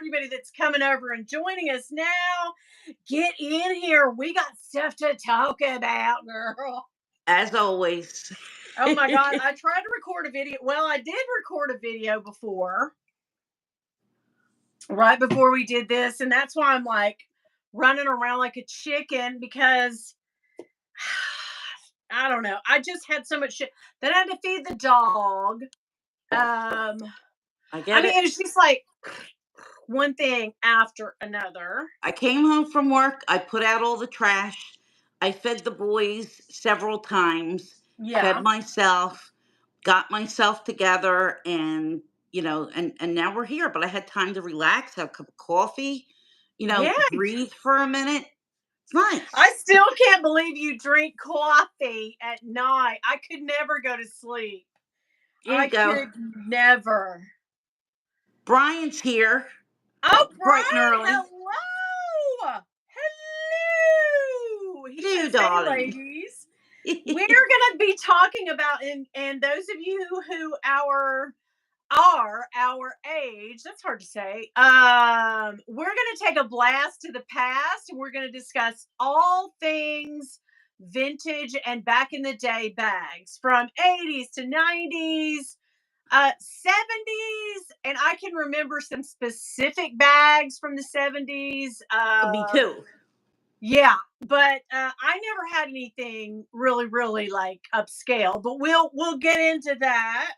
everybody that's coming over and joining us now. Get in here. We got stuff to talk about, girl. As always. Oh my God. I tried to record a video. Well, I did record a video before, right before we did this. And that's why I'm like running around like a chicken because I don't know. I just had so much shit. Then I had to feed the dog. I mean, it was just like one thing after another. I came home from work. I put out all the trash. I fed the boys several times. Yeah. Fed myself. Got myself together, and and now we're here. But I had time to relax, have a cup of coffee, breathe for a minute. It's nice. I still can't believe you drink coffee at night. I could never go to sleep. I could never. Bryant's here. Oh, bright and Bryant, early. hello. Hello. He Hello, can say, darling. ladies. We're going to be talking about, and those of you who are our age, that's hard to say, we're going to take a blast to the past, and we're going to discuss all things vintage and back in the day bags from 80s to 90s, 70s, and I can remember some specific bags from the 70s. Me too. Yeah, but I never had anything really like upscale. But we'll get into that.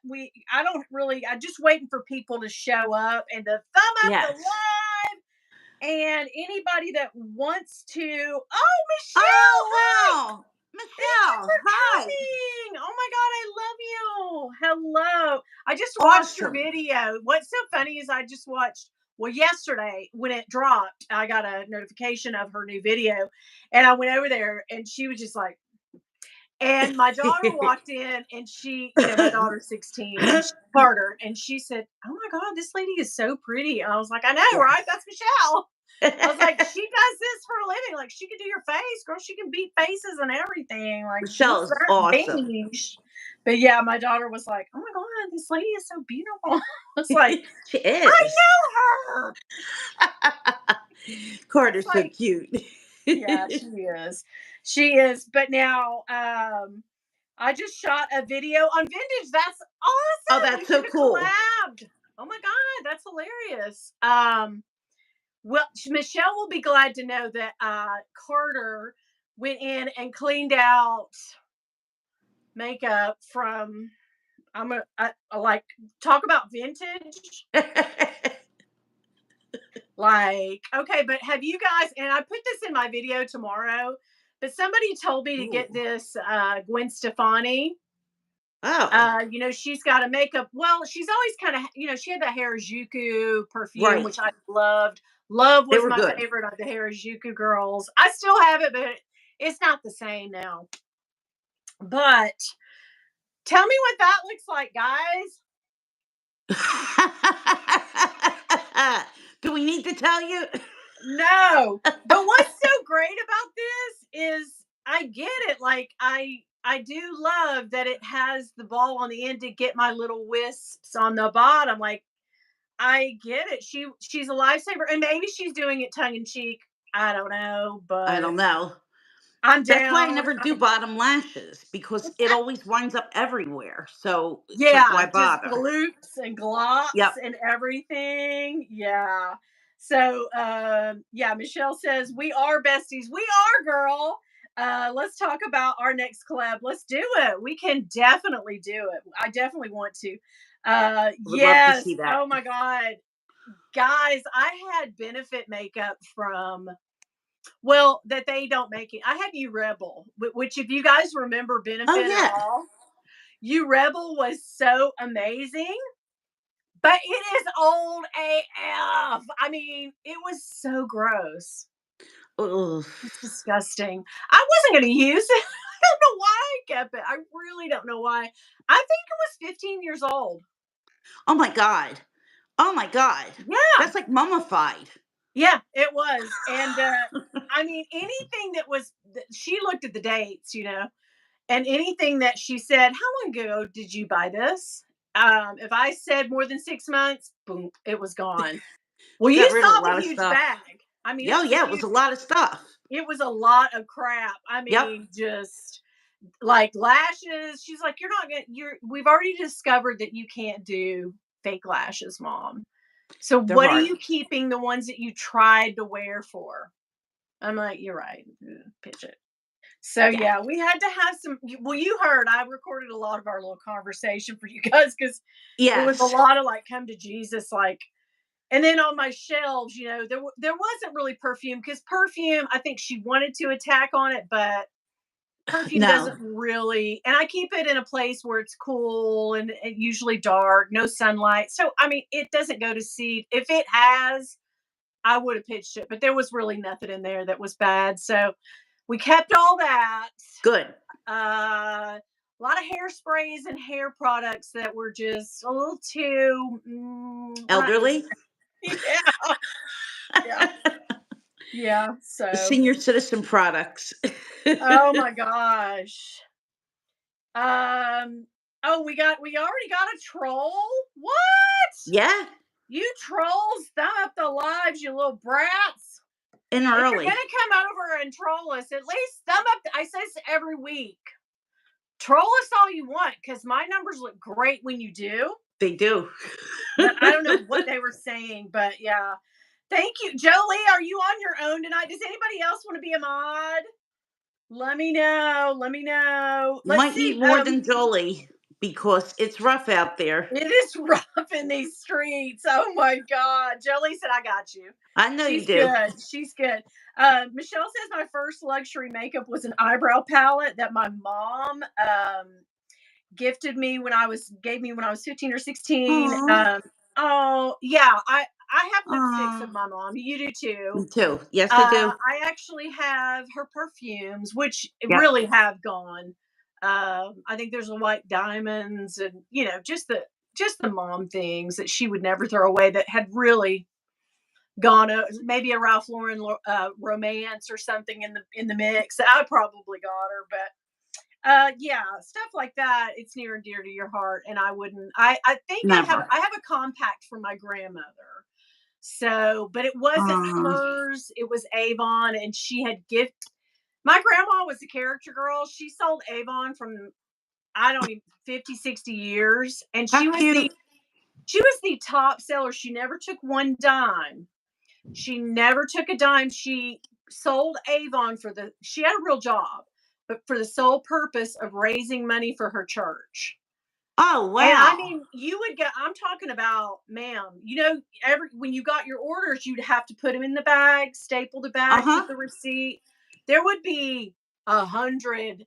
I'm just waiting for people to show up and to thumb up the live. And anybody that wants to. Oh, Michelle! Oh, wow. Michelle, hi. Coming. Oh my God, I love you. Hello. I just watched your video. What's so funny is I just watched. Well, yesterday when it dropped, I got a notification of her new video, and I went over there, and she was just like, and my daughter walked in, and she, my daughter's 16, and she's Carter, and she said, "Oh my God, this lady is so pretty." And I was like, "I know, right? That's Michelle." I was like, "She does this for a living. Like, she could do your face, girl. She can beat faces and everything. Like, Michelle's awesome." Beige. But yeah, my daughter was like, "Oh my God, this lady is so beautiful." I was like, "She is. I know her." Carter's so cute. Yeah, she is. She is. But now, I just shot a video on vintage. That's awesome. Oh, that's so cool. Collabed. Oh my God, that's hilarious. Well, Michelle will be glad to know that Carter went in and cleaned out makeup from. I like talk about vintage. Like, okay, but have you guys? And I put this in my video tomorrow. But somebody told me to get this Gwen Stefani. Oh. She's got a makeup. Well, she's always kind of, she had the Harajuku perfume, which I loved. Love was my favorite of the Harajuku girls. I still have it, but it's not the same now. But tell me what that looks like, guys. Do we need to tell you? No. But what's so great about this is I get it. Like, I do love that it has the ball on the end to get my little wisps on the bottom. Like, I get it. She's a lifesaver, and maybe she's doing it tongue in cheek. I don't know, but I don't know. I'm down. That's why I never do bottom lashes, because it always winds up everywhere. So yeah, why bother? Just gloops and glops and everything. Yeah. So Michelle says we are besties. We are, girl. Let's talk about our next collab. Let's do it. We can definitely do it. I definitely want to. Would love to see that. Oh my God. Guys, I had Benefit makeup from, that they don't make it. I had You Rebel, which if you guys remember Benefit at all, You Rebel was so amazing. But it is old AF. I mean, it was so gross. Ugh. It's disgusting. I wasn't going to use it. I don't know why I kept it. I really don't know why. I think it was 15 years old. Oh my God. Oh my God. Yeah. That's like mummified. Yeah, it was. And I mean, anything that was, she looked at the dates, and anything that she said, how long ago did you buy this? If I said more than 6 months, boom, it was gone. Well, She you got rid of a saw the lot of huge stuff. bag. I mean, it Oh, was a yeah, it was huge a lot of stuff. it was a lot of crap. I Yep, mean, just like lashes. She's like, "You're not gonna we've already discovered that you can't do fake lashes, mom. So they're what are hard. you keeping the ones that you tried to wear for?" I'm like, "You're right. Pitch it." So Yeah. yeah, we had to have some. Well, you heard I recorded a lot of our little conversation for you guys because it was a Yes. lot of like come to Jesus, like. And then on my shelves, there wasn't really perfume because perfume. I think she wanted to attack on it, but perfume No, doesn't really. And I keep it in a place where it's cool and usually dark, no sunlight. So I mean, it doesn't go to seed. If it has, I would have pitched it, but there was really nothing in there that was bad. So we kept all that. good. A lot of hairsprays and hair products that were just a little too. We're not using. Elderly? Yeah, yeah, yeah. The So, senior citizen products. oh my gosh. Um. Oh, we already got a troll. What? Yeah, You trolls, thumb up the lives, you little brats. and If you're early. gonna come over and troll us, at least thumb up. I say this every week. Troll us all you want, because my numbers look great when you do. They do. But I don't know what they were saying. But yeah, thank you, Jolie. Are you on your own tonight? Does anybody else want to be a mod? Let me know. Let me know. You Let's might see. need more than Jolie because it's rough out there. It is rough in these streets. Oh my God. Jolie said, I got you. I know you She's do. good. She's good. Michelle says my first luxury makeup was an eyebrow palette that my mom gave me when I was 15 or 16. Aw, Oh yeah, I have lipsticks aw. of my mom. You do too. Me too. Yes, I do. I actually have her perfumes, which Yep. really have gone. I think there's a white diamonds and just the mom things that she would never throw away that had really gone. Maybe a Ralph Lauren romance or something in the mix. I probably got her, but yeah, stuff like that. It's near and dear to your heart, and I wouldn't. I think Never. I have a compact from my grandmother. So, but it wasn't Um, hers. It was Avon, and she had gift. My grandma was a character girl. She sold Avon from I don't even 50, 60 years, and how cute. she was the top seller. She never took one dime. She never took a dime. She sold Avon she had a real job, but for the sole purpose of raising money for her church. Oh, And I wow. mean, you would get, I'm talking about, ma'am, when you got your orders, you'd have to put them in the bag, staple the bags Uh-huh. with the receipt. There would be 100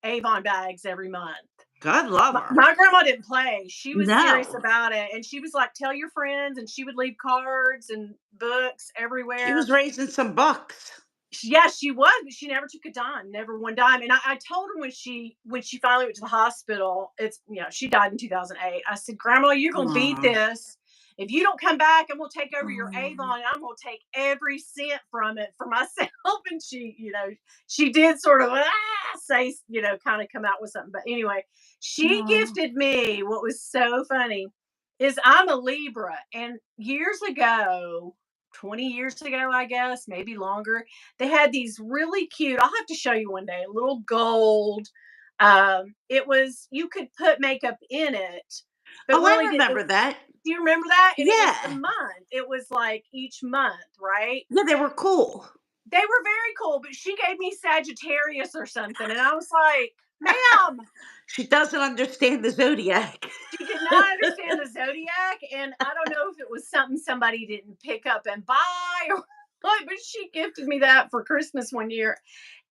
Avon bags every month. God love My, her. my grandma didn't play. She was serious No. about it. And she was like, tell your friends. And she would leave cards and books She everywhere. was raising some bucks. Yes, she was, but she never took a dime, never one dime. And I told her when she finally went to the hospital, she died in 2008. I said, Grandma, you're gonna beat Aw. this. If you don't come back, I'm gonna take over your Aw. Avon and I'm gonna take every cent from it for myself. And she did sort of say, kind of come out with something. But anyway, she Aw. gifted me what was so funny is I'm a Libra, and years ago, 20 years ago, I guess, maybe longer, they had these really cute. I'll have to show you one day. Little gold. It was you could put makeup in it, but Oh, I really remember that. do you remember that? And it was the Yeah. month. It was like each month, right? Yeah, they were cool. They were very cool, but she gave me Sagittarius or something, and I was like, "Ma'am, She doesn't understand the zodiac. she did not understand the zodiac, and I don't know if it was something somebody didn't pick up and buy or what, but she gifted me that for Christmas one year,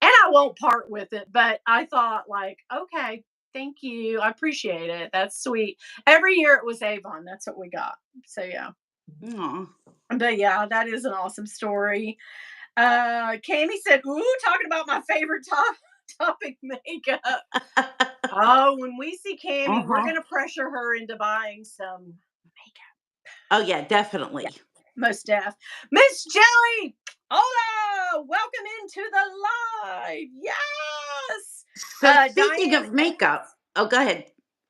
and I won't part with it. But I thought, like, okay, thank you, I appreciate it. That's sweet. Every year it was Avon. That's what we got. So yeah, Aw. but yeah, that is an awesome story. Cami said, "Ooh, talking about my favorite topic makeup." Oh, when we see Cami, we're Uh-huh. gonna pressure her into buying some makeup. Oh, yeah, Yeah, definitely. most deaf. Miss Jelly, hola, welcome into the live. Yes. So speaking Diane of makeup, S. oh, go ahead.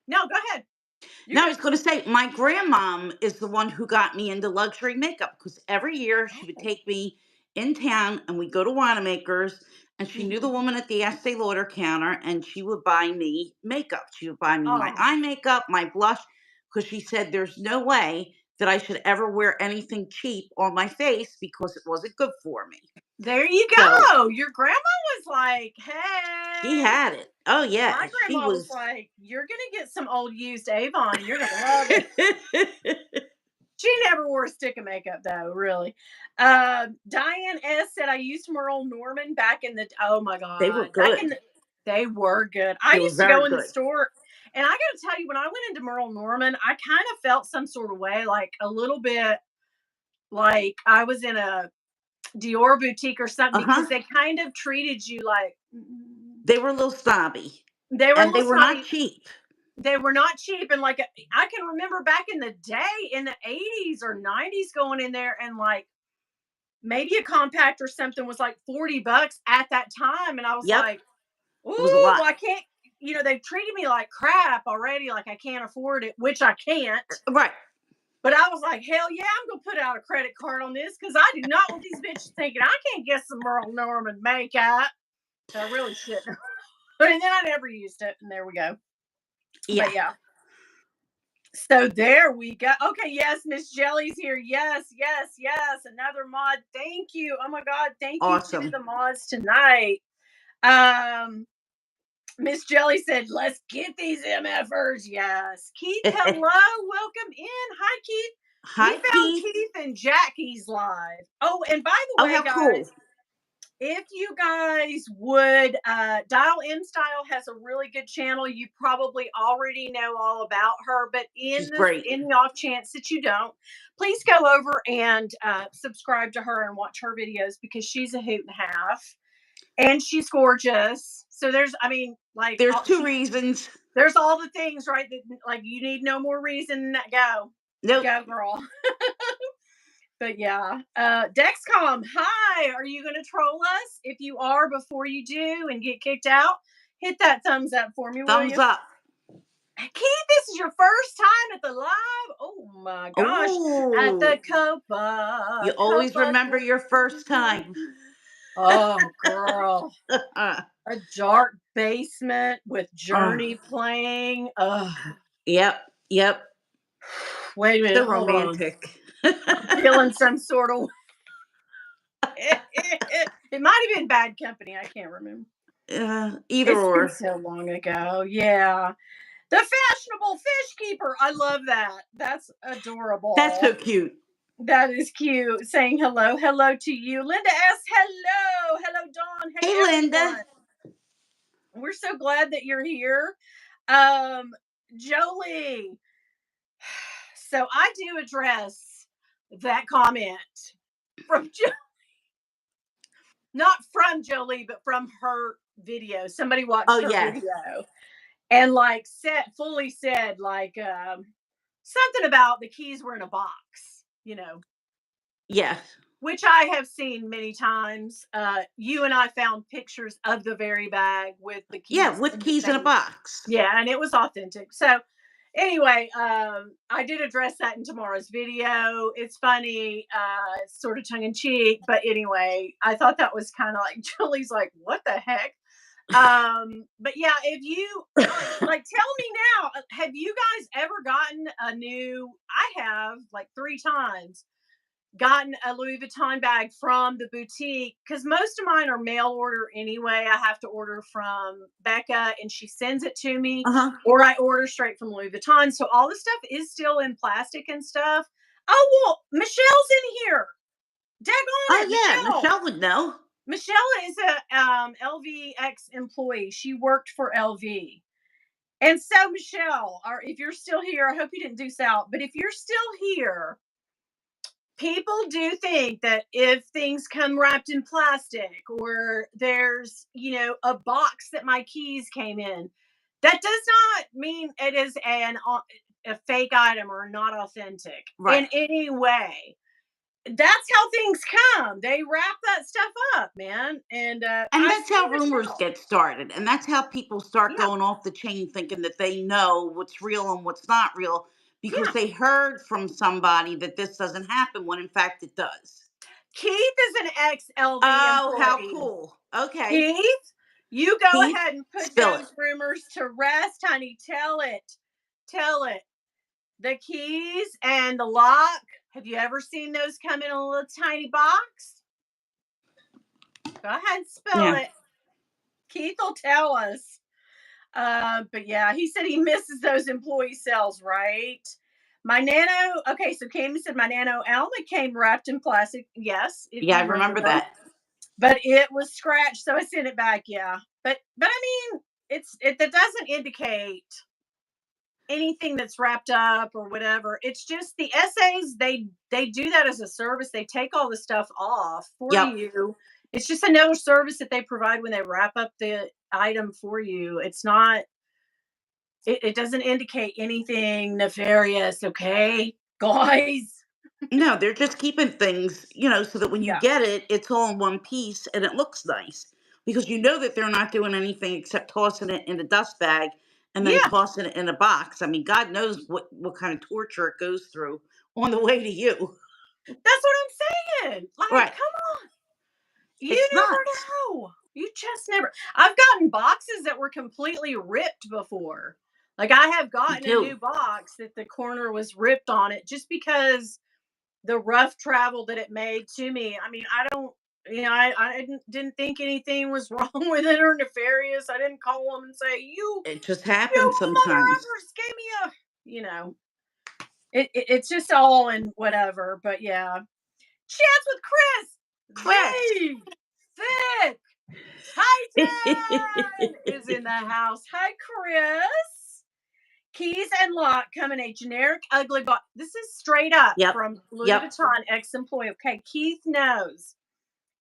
No, go ahead. Now, I was going to say, my grandmom is the one who got me into luxury makeup because every year she would take me in town and we'd go to Wanamaker's, and she knew the woman at the Estee Lauder counter, and she would buy me makeup. She would buy me my eye makeup, my blush, because she said there's no way that I should ever wear anything cheap on my face because it wasn't good for me. There you go. So, your grandma was like, hey. She had it. Oh, yeah. My grandma was like, you're going to get some old used Avon and you're going to love it. She never wore a stick of makeup, though, really. Diane S. said, I used Merle Norman back in the, oh, my God. They were good. They were good. I used to go in the store, and I got to tell you, when I went into Merle Norman, I kind of felt some sort of way, like a little bit like I was in a Dior boutique or something, because they kind of treated you like they were a little snobby. They were not cheap. They were not cheap. And like, I can remember back in the day, in the 80s or 90s, going in there and like maybe a compact or something was like $40 at that time. And I was like, ooh, well, I can't, they've treated me like crap already. Like I can't afford it, which I can't. Right. But I was like, hell yeah, I'm going to put out a credit card on this, because I do not want these bitches thinking I can't get some Merle Norman makeup. So I really shouldn't. And then I never used it. And there we go. Yeah. But yeah. So there we go. Okay, yes, Miss Jelly's here. Yes. Another mod. Thank you. Oh my God. Thank you to the mods tonight. Miss Jelly said, let's get these MFers. Yes. Keith, hello. Welcome in. Hi, Keith. Hi, we found Keith and Jackie's live. Oh, and by the way, guys, if you guys would, Dial M Style has a really good channel. You probably already know all about her, but in the off chance that you don't, please go over and subscribe to her and watch her videos, because she's a hoot and a half, and she's gorgeous. So there's two reasons. There's all the things, right? That, like, you need no more reason. Go. Nope. Go, girl. But yeah, Dexcom, hi, are you going to troll us? If you are, before you do and get kicked out, hit that thumbs up for me, will you? Thumbs up. Keith, this is your first time at the live? Oh my gosh. Ooh. At the Copa. You always remember your first time. Oh, girl. A dark basement with Journey playing. Yep. Wait a minute. So romantic. I'm feeling some sort of. It might have been Bad Company. I can't remember. Either or. Been so long ago. Yeah. The Fashionable Fish Keeper. I love that. That's adorable. That's so cute. That is cute. Saying hello. Hello to you. Linda S. Hello. Hello, Dawn. Hey Linda. We're so glad that you're here. Jolie. So I do address that comment from Jolie. Not from Jolie, but from her video. Somebody watched her video and like fully said like something about the keys were in a box, Yes. Which I have seen many times. You and I found pictures of the very bag with the keys. Yeah, with keys in a box. Yeah, and it was authentic. So anyway, I did address that in tomorrow's video. It's funny, it's sort of tongue in cheek, but anyway, I thought that was kind of like, Julie's like, what the heck? But yeah, if you like, tell me now, have you guys ever gotten I have like 3 times gotten a Louis Vuitton bag from the boutique, because most of mine are mail order anyway. I have to order from Becca and she sends it to me, or I order straight from Louis Vuitton. So all the stuff is still in plastic and stuff. Oh, well, Michelle's in here. Daggone it, Michelle would know. Michelle is a LVX employee. She worked for LV. And so Michelle, if you're still here, I hope you didn't deuce out, but if you're still here, people do think that if things come wrapped in plastic, or there's, a box that my keys came in, that does not mean it is a fake item or not authentic in any way. that's how things come. They wrap that stuff up, man, and And I've that's seen how it rumors now. get started. And that's how people start Yeah, going off the chain thinking that they know what's real and what's not real because yeah. they heard from somebody that this doesn't happen when in fact it does. Keith is an ex-LV Oh, how employee. cool. Okay. Keith, you go Keith, ahead and put spill it. those rumors to rest, honey. Tell it. Tell it. The keys and the lock. Have you ever seen those come in a little tiny box? Go ahead and spill Yeah. it. Keith will tell us. But yeah, he said he misses those employee cells, right? My nano, okay, so Cami said my nano Alma came wrapped in plastic. Yes, if Yeah, I you remember remember. that. But it was scratched, so I sent it back, yeah. But I mean, that doesn't indicate anything that's wrapped up or whatever. It's just the essays, they do that as a service. They take all the stuff off for Yep. you. It's just another service that they provide when they wrap up the item for you. It's not it doesn't indicate anything nefarious, okay? Guys. No, they're just keeping things, so that when you Yeah. get it, it's all in one piece and it looks nice. Because you know that they're not doing anything except tossing it in a dust bag and then Yeah. tossing it in a box. I mean, God knows what kind of torture it goes through on the way to you. That's what I'm saying. Like, Right. come on. You It's nuts. never know. You just never. I've gotten boxes that were completely ripped before. Like I have Me gotten a new too. box that the corner was ripped on it just because the rough travel that it made to me. I mean, I don't, I didn't think anything was wrong with it or nefarious. I didn't call them and say, It just you happens mother sometimes. effers gave me a, you know, it's just all in whatever. But yeah, chats with Chris. Chris. The thick Titan is in the house. Hi, Chris. Keys and lock come in a generic ugly box. This is straight up Yep. from Louis Yep. Vuitton ex-employee. Okay, Keith knows.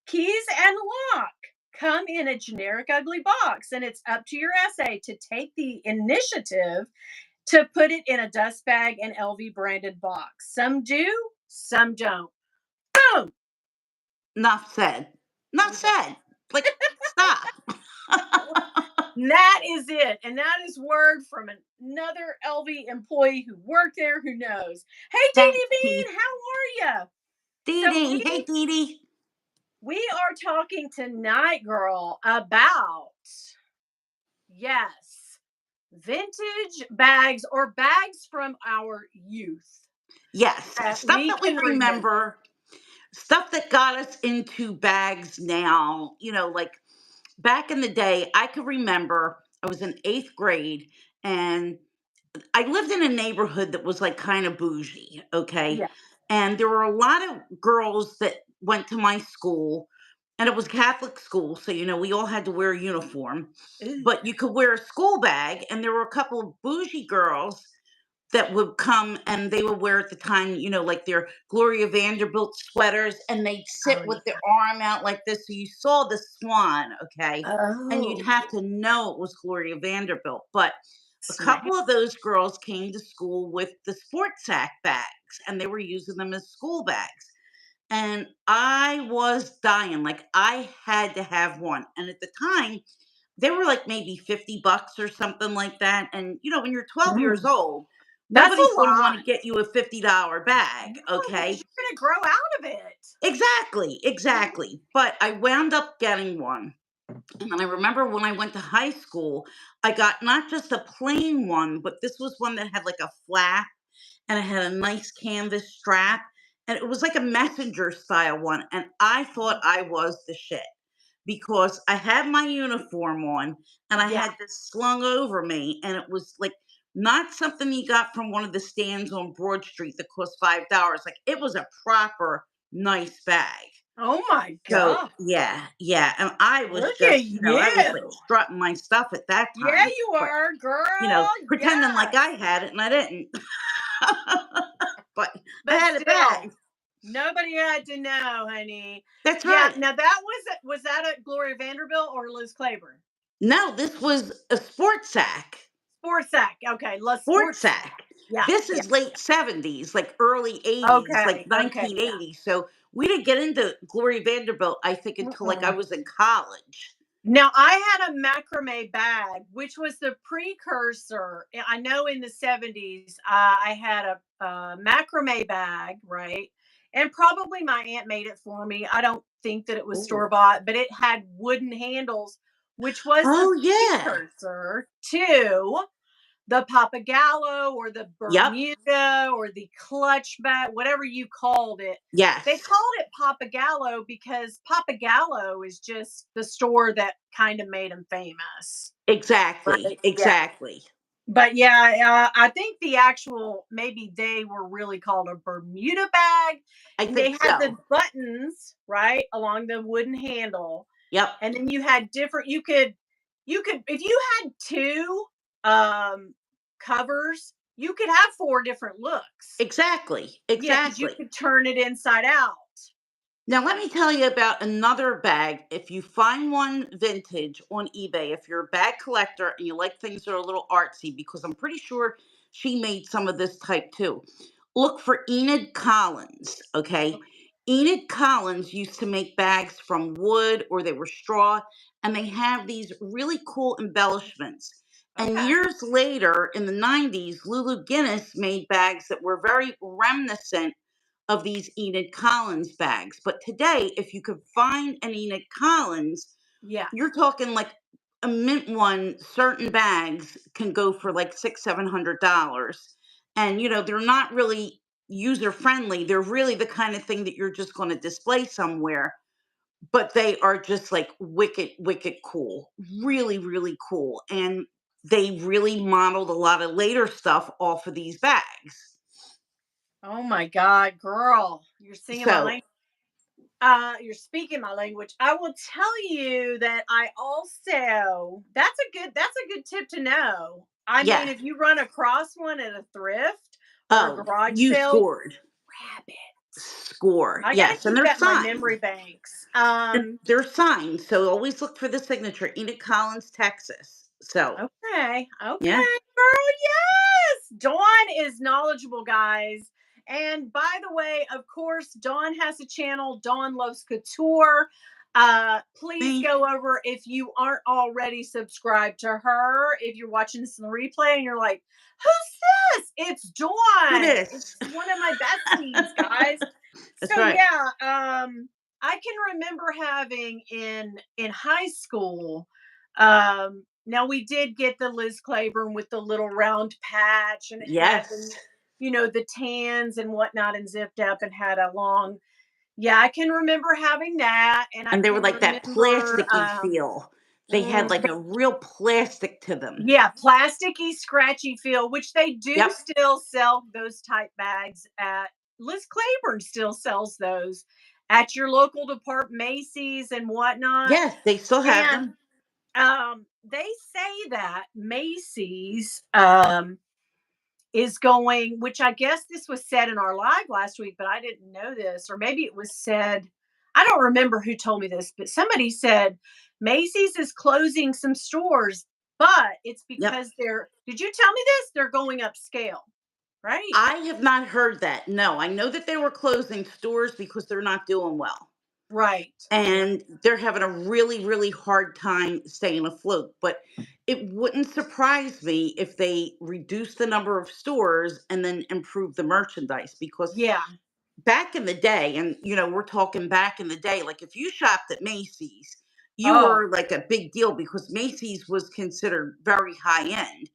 Keys and lock come in a generic ugly box, and it's up to your SA to take the initiative to put it in a dust bag and LV branded box. Some do, some don't. Boom. Enough said. Enough Okay. said. Like, stop. That is it. And that is word from another LV employee who worked there who knows. Hey, Dee Thanks, Dee Bean, Keith. how are you? Dee So Dee. Hey, Dee Dee. we are talking tonight, girl, about, yes, vintage bags or bags from our youth Yes. that Stuff we that we can remember. remember. Stuff that got us into bags now. Like back in the day, I could remember I was in 8th grade and I lived in a neighborhood that was like kind of bougie, okay? Yeah. And there were a lot of girls that went to my school, and it was Catholic school, so we all had to wear a uniform. Ooh. But you could wear a school bag, and there were a couple of bougie girls that would come and they would wear at the time, like their Gloria Vanderbilt sweaters, and they'd sit Oh, with their yeah. arm out like this. So you saw the swan, okay? And you'd Oh, have to know it was Gloria Vanderbilt. But a snap. couple of those girls came to school with the sport sack bags and they were using them as school bags. And I was dying. Like I had to have one. And at the time, they were like maybe $50 or something like that. And when you're 12 years Mm. old, That's nobody's a going to want to lot. get you a $50 bag, No, because okay? you're going to grow out of it. Exactly, Yeah. exactly. But I wound up getting one. And then I remember when I went to high school, I got not just a plain one, but this was one that had like a flap and it had a nice canvas strap. And it was like a messenger style one. And I thought I was the shit because I had my uniform on and I Yeah. had this slung over me. And it was like not something you got from one of the stands on Broad Street that cost $5. Like it was a proper nice bag. Oh my So God. yeah, yeah. And I was Look at just, you. I was like strutting my stuff at that Yeah, time. you But are, girl. pretending like I Yes. had it and I didn't. But I But had it still, back. nobody had to know, honey. That's Yeah. right. Now that was that at Gloria Vanderbilt or Liz Claiborne? No, this was a sports sack. Sports sack. Okay. Let's Sports sports sack. sack. Yeah. This Yeah. is late 70s, like early 80s, like Okay. Okay. Yeah. 1980. So We didn't get into Gloria Vanderbilt, I think, until like I Mm-mm. was in college. Now, I had a macrame bag, which was the precursor. I know in the 70s, I had a macrame bag, right? And probably my aunt made it for me. I don't think that it was store Ooh. bought, but it had wooden handles, which was the Oh yeah. precursor to the Papagallo or the Yep. Bermuda or the clutch bag, whatever you called it. They Yes. called it Papagallo because Papagallo is just the store that kind of made them famous. Exactly. Right. Yeah. Exactly. But yeah, I think the actual, maybe they were really called a Bermuda bag. I And they think had the so. buttons, right, along the wooden handle. Yep. And then you had different, you could, if you had two um covers, you could have four different looks. Exactly. Yeah, because you Exactly. could turn it inside out. Now, let me tell you about another bag. If you find one vintage on eBay, if you're a bag collector and you like things that are a little artsy, because I'm pretty sure she made some of this type too, look for Enid Collins. Okay. Enid Collins used to make bags from wood or they were straw, and they have these really cool embellishments. And Okay. years later, in the 90s, Lulu Guinness made bags that were very reminiscent of these Enid Collins bags. But today, if you could find an Enid Collins, Yeah. you're talking like a mint one. Certain bags can go for like $600-700, and they're not really user friendly. They're really the kind of thing that you're just going to display somewhere. But they are just like wicked, wicked cool. Really, really cool. And they really modeled a lot of later stuff off of these bags. Oh my God, girl, you're singing my So language. You're speaking my language. I will tell you that I also, that's a good tip to know. I mean, yes. if you run across one at a thrift or a Oh, garage you sale, scored. grab it. Score. I gotta Yes, and keep they're that in my signed. memory banks. They're signed, so always look for the signature. Enid Collins, Texas. So, Okay, yeah. okay, girl, yes. Dawn is knowledgeable, guys. And by the way, of course, Dawn has a channel, Dawn Loves Couture. Please Me. go over if you aren't already subscribed to her. If you're watching this in the replay and you're like, who's this? It's Who Dawn. this? It's one of my besties, guys. That's So right. yeah, I can remember having in high school. Now we did get the Liz Claiborne with the little round patch, and it had Yes. the tans and whatnot, and zipped up and had a long. Yeah, I can remember having that, and I And they were can like that remember. plasticky feel. They had like a real plastic to them. Yeah, plasticky, scratchy feel, which they do Yep. still sell those type bags at. Liz Claiborne still sells those at your local department, Macy's and whatnot. Yes, they still have And them. they say that Macy's is going, which I guess this was said in our live last week, but I didn't know this, or maybe it was said. I don't remember who told me this, but somebody said Macy's is closing some stores, but it's Yep. because did you tell me this? They're going upscale, right? I have not heard that. No, I know that they were closing stores because they're not doing well. Right. Right. And they're having a really, really hard time staying afloat. But it wouldn't surprise me if they reduce the number of stores and then improve the merchandise, because Yeah. back in the day, and we're talking back in the day, like if you shopped at Macy's, you Oh, were like a big deal because Macy's was considered very high end.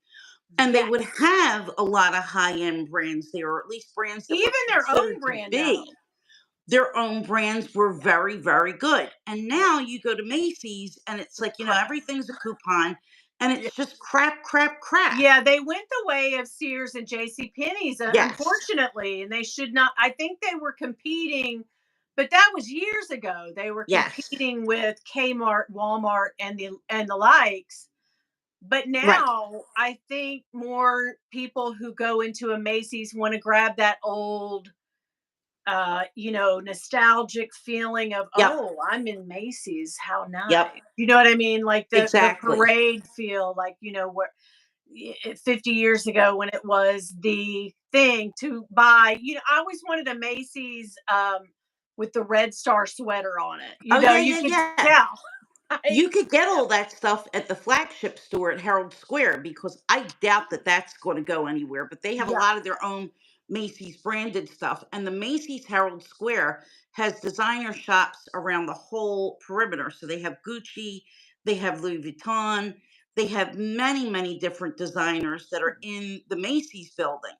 And they would yes. have a lot of high end brands there, or at least brands that Even were their own considered to brand be. though. Their own brands were Yeah. very, very good. And Yeah. now you go to Macy's and it's like, Crap. everything's a coupon and Yeah. it's just crap, crap, crap. Yeah, they went the way of Sears and J.C. Penney's, Yes. unfortunately, and they should not. I think they were competing, but that was years ago. They were Yes. competing with Kmart, Walmart, and the likes. But Right. now I think more people who go into a Macy's want to grab that old, nostalgic feeling of, Yep. oh, I'm in Macy's, how Yep. nice. You know what I mean? Like the Exactly. parade feel, like where 50 years ago when it was the thing to buy. I always wanted a Macy's with the Red Star sweater on it. Oh, yeah, You yeah, could yeah. tell. You Right? could get Yeah. all that stuff at the flagship store at Herald Square because I doubt that that's going to go anywhere. But they have a Yeah. lot of their own Macy's branded stuff. And the Macy's Herald Square has designer shops around the whole perimeter. So they have Gucci, they have Louis Vuitton, they have many, many different designers that are in the Macy's building.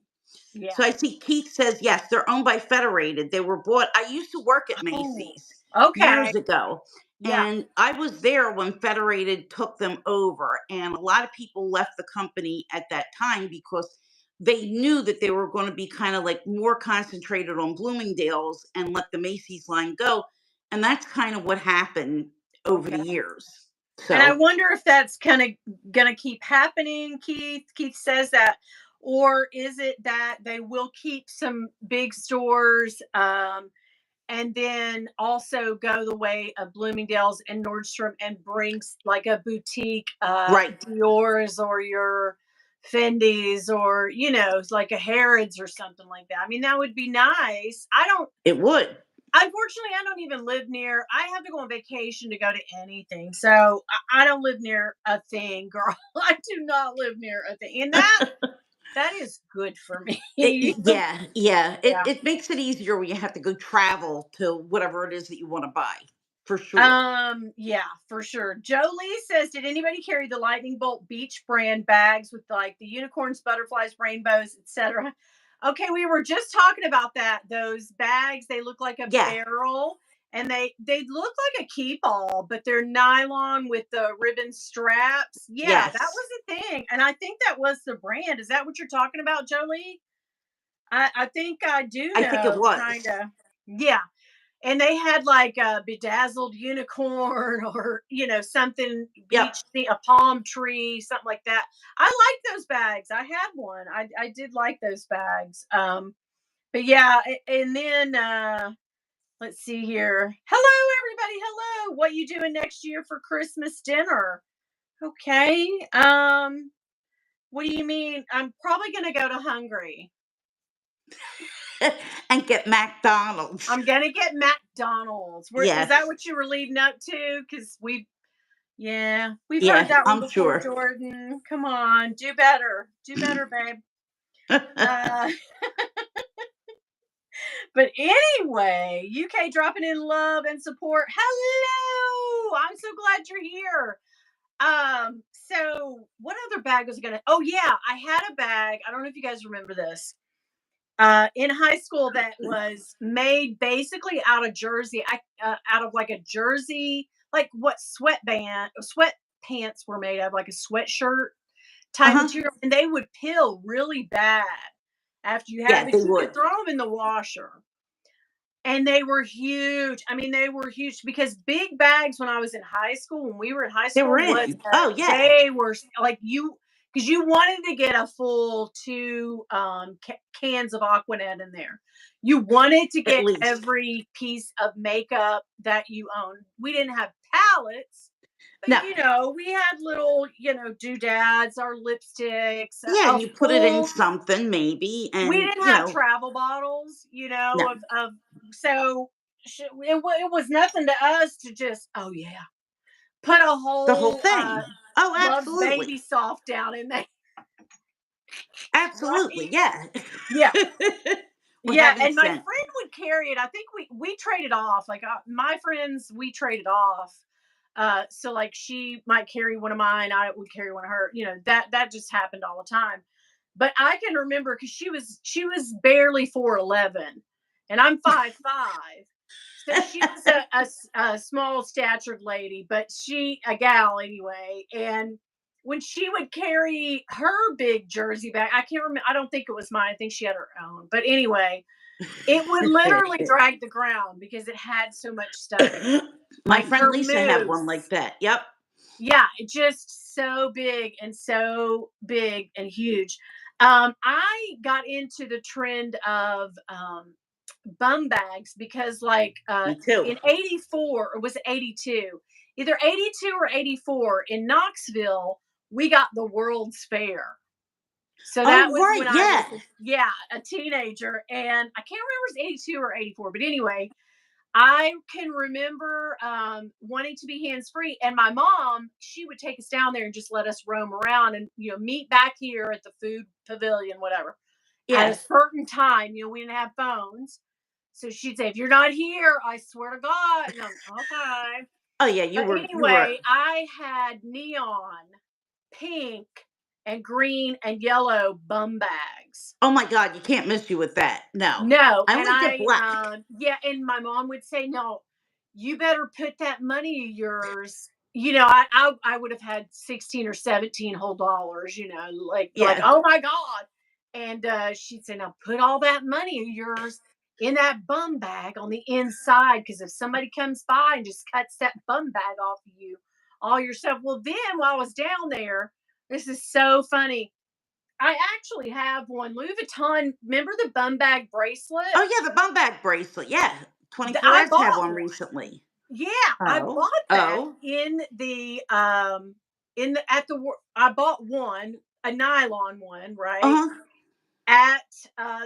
Yeah. So I see Keith says, yes, they're owned by Federated. They were bought. I used to work at Oh, Macy's okay. years ago, Yeah. and I was there when Federated took them over. And a lot of people left the company at that time because they knew that they were going to be kind of like more concentrated on Bloomingdale's and let the Macy's line go. And that's kind of what happened over the Okay. years. And I So, wonder if that's kind of going to keep happening, Keith. Keith says that. Or is it that they will keep some big stores and then also go the way of Bloomingdale's and Nordstrom and brings like a boutique right, Dior's or your Fendi's or, it's like a Harrods or something like that. I mean, that would be nice. it would. Unfortunately, I don't even live near. I have to go on vacation to go to anything. So I don't live near a thing, girl. I do not live near a thing. And that is good for me. Yeah, yeah. It Yeah. it makes it easier when you have to go travel to whatever it is that you want to buy, for sure. Yeah, for sure. Jolie says, did anybody carry the Lightning Bolt Beach brand bags with like the unicorns, butterflies, rainbows, etc.? Okay, we were just talking about that. Those bags, they look like a Yeah, barrel and they look like a keep all, but they're nylon with the ribbon straps. Yeah, that yes. was the thing. And I think that was the brand. Is that what you're talking about, Jolie? I think I do I think it know, was. kind of. Yeah, and they had like a bedazzled unicorn or something Yep, beach a palm tree, something like that. I like those bags. I had one. I did like those bags. But yeah, and then let's see here. Hello everybody. Hello. What you doing next year for Christmas dinner? Okay. What do you mean? I'm probably gonna go to Hungary. and get McDonald's. I'm gonna get McDonald's. Was that Yes, what you were leading up to? Because we've heard yeah, that one I'm before, sure. Jordan. Come on, do better, babe. Uh, but anyway, UK dropping in love and support. Hello, I'm so glad you're here. So what other bag was I gonna? Oh yeah, I had a bag. I don't know if you guys remember this. In high school that was made basically out of jersey, out of like a jersey, like what sweatpants were made of, like a sweatshirt type Uh-huh. material, and they would peel really bad after you had it, Yeah, but they you could would. throw them in the washer. And they were huge. I mean, they were huge because big bags when I was in high school, when we were in high They were school, in. Oh, yeah. they were like because you wanted to get a full two cans of Aquanet in there. You wanted to At get least. every piece of makeup that you owned. We didn't have palettes, but No. we had little, doodads, our lipsticks, Yeah, and a you put it in full something maybe, we and didn't have travel bottles, no, of so it was nothing to us to just put a the whole whole thing. Oh, Love's absolutely. Baby Soft down in there, Absolutely. right? Yeah. Yeah, With yeah. heaven And my sent. friend would carry it. I think we traded off. Like my friends, we traded off. So like she might carry one of mine, I would carry one of her. That just happened all the time. But I can remember because she was barely 4'11", and I'm 5'5". So she was a small statured lady, but she a gal anyway. And when she would carry her big jersey bag, I can't remember. I don't think it was mine. I think she had her own. But anyway, it would literally drag the ground because it had so much stuff in it, My like friend Lisa had one Vermouth. like that. Yep. Yeah, just so big and so big and huge. I got into the trend of bum bags because, like, Me too. in '84 or was it '82? Either '82 or '84 in Knoxville, we got the World's Fair. So that Oh, was right. when I was, Yeah. a teenager, and I can't remember if it was '82 or '84, but anyway, I can remember wanting to be hands free, and my mom, she would take us down there and just let us roam around, and meet back here at the food pavilion, whatever, at a Yes. certain time. We didn't have phones, so she'd say, "If you're not here, I swear to God," and I'm okay. Oh yeah, But you were. anyway, I had neon, pink, and green and yellow bum bags. Oh my God, you can't miss you with that. No, No, I and only did black. yeah, and my mom would say, "No, you better put that money of yours." I would have had 16 or 17 whole dollars. Like, Yeah, oh my God, and she'd say, "Now put all that money of yours in that bum bag on the inside, because if somebody comes by and just cuts that bum bag off of you, all your stuff." Well, then while I was down there, this is so funny. I actually have one Louis Vuitton. Remember the bum bag bracelet? oh yeah, the bum bag bracelet. Yeah, I 24S had bought one one. recently. Yeah, I Oh, bought that oh, I bought one, a nylon one, right? uh At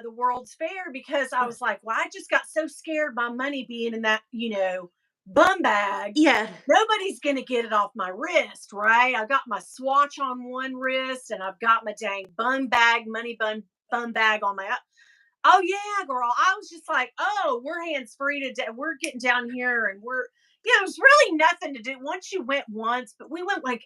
the World's Fair, because I was like, well, I just got so scared my money being in that, bum bag. yeah, Nobody's gonna get it off my wrist, right? I got my swatch on one wrist, and I've got my dang bum bag on my. Oh yeah, girl. I was just like, oh, we're hands free today. We're getting down here, and it was really nothing to do. Once you went once, but we went like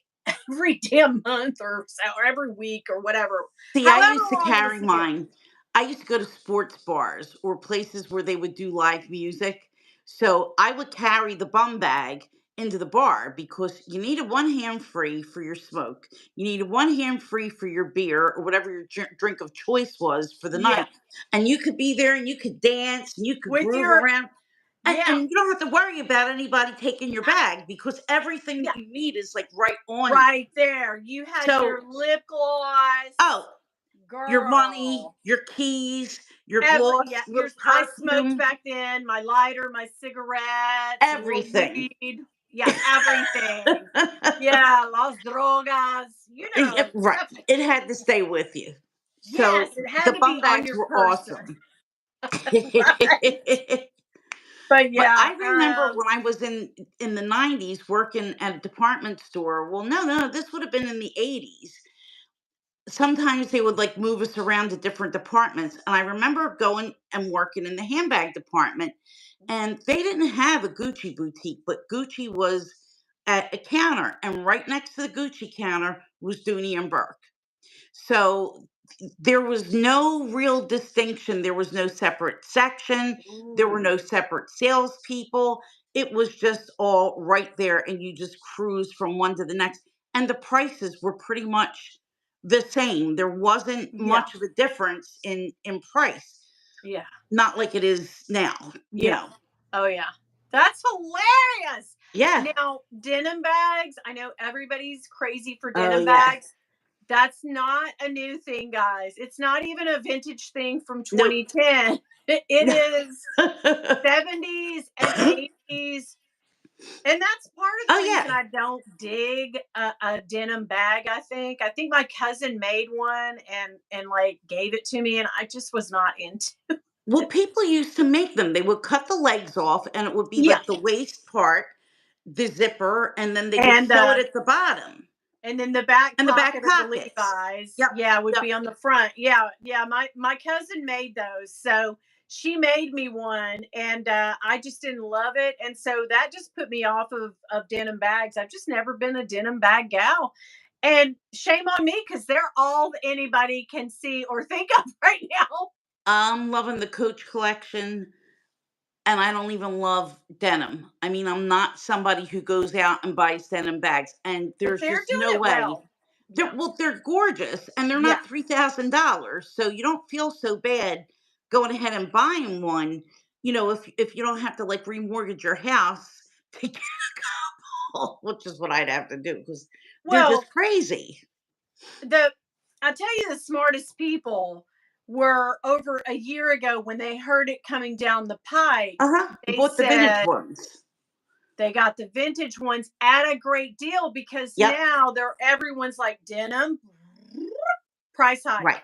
every damn month or so, or every week or whatever. See, I However used to long it was carry there. mine. I used to go to sports bars or places where they would do live music. So I would carry the bum bag into the bar because you needed one hand free for your smoke. You needed one hand free for your beer or whatever your drink of choice was for the Yeah. night. And you could be there and you could dance and you could With groove your around. yeah, And you don't have to worry about anybody taking your bag because everything yeah, that you need is like right on you. right there. You had So, your lip gloss, oh, your money, girl. your keys, your gloss, Yeah, little I smoked perfume, back then. My lighter, my cigarettes, a little everything. weed. Yeah, everything. Yeah, Las Drogas. Yeah, right. Stuff. It had to stay with you. Yes, So it had the to bum be on bags your were person. awesome. Right. But But yeah, I remember when I was in the 90s working at a department store. Well, no, this would have been in the 80s. Sometimes they would like move us around to different departments. And I remember going and working in the handbag department, and they didn't have a Gucci boutique, but Gucci was at a counter, and right next to the Gucci counter was Dooney and Burke. So there was no real distinction. There was no separate section. There were ooh, no separate salespeople. It was just all right there, and you just cruise from one to the next. And the prices were pretty much the same. There wasn't yeah, much of a difference in price. yeah, Not like it is now, you yeah. know. Oh yeah, that's hilarious. Yeah. Now, denim bags. I know everybody's crazy for Oh denim yeah. bags. That's not a new thing, guys. It's not even a vintage thing from Nope. 2010. It is 70s and 80s. And that's part of the Oh reason yeah. I don't dig a denim bag, I think my cousin made one and like gave it to me, and I just was not into. Well, people used to make them. They would cut the legs off, and it would be Yeah. like the waist part, the zipper, and then they would And sew it at the bottom then the back and the back pocket of the pockets. Levi's, Yep. yeah, would Yep. be on the front. Yeah, yeah. My cousin made those, so she made me one, and I just didn't love it, and so that just put me off of denim bags. I've just never been a denim bag gal, and shame on me because they're all anybody can see or think of right now. I'm loving the Coach collection, and I don't even love denim. I mean, I'm not somebody who goes out and buys denim bags, and But there's they're just doing no it way. well. Yeah, They're gorgeous, and they're yeah. not $3,000, so you don't feel so bad going ahead and buying one. If you don't have to like remortgage your house to get a couple, which is what I'd have to do because they're Well, just crazy. the I tell you, the smartest people were over a year ago when they heard it coming down the pike. Uh huh. They Bought the vintage said ones. they got the vintage ones at a great deal because Yep. now everyone's like denim price hike. Right.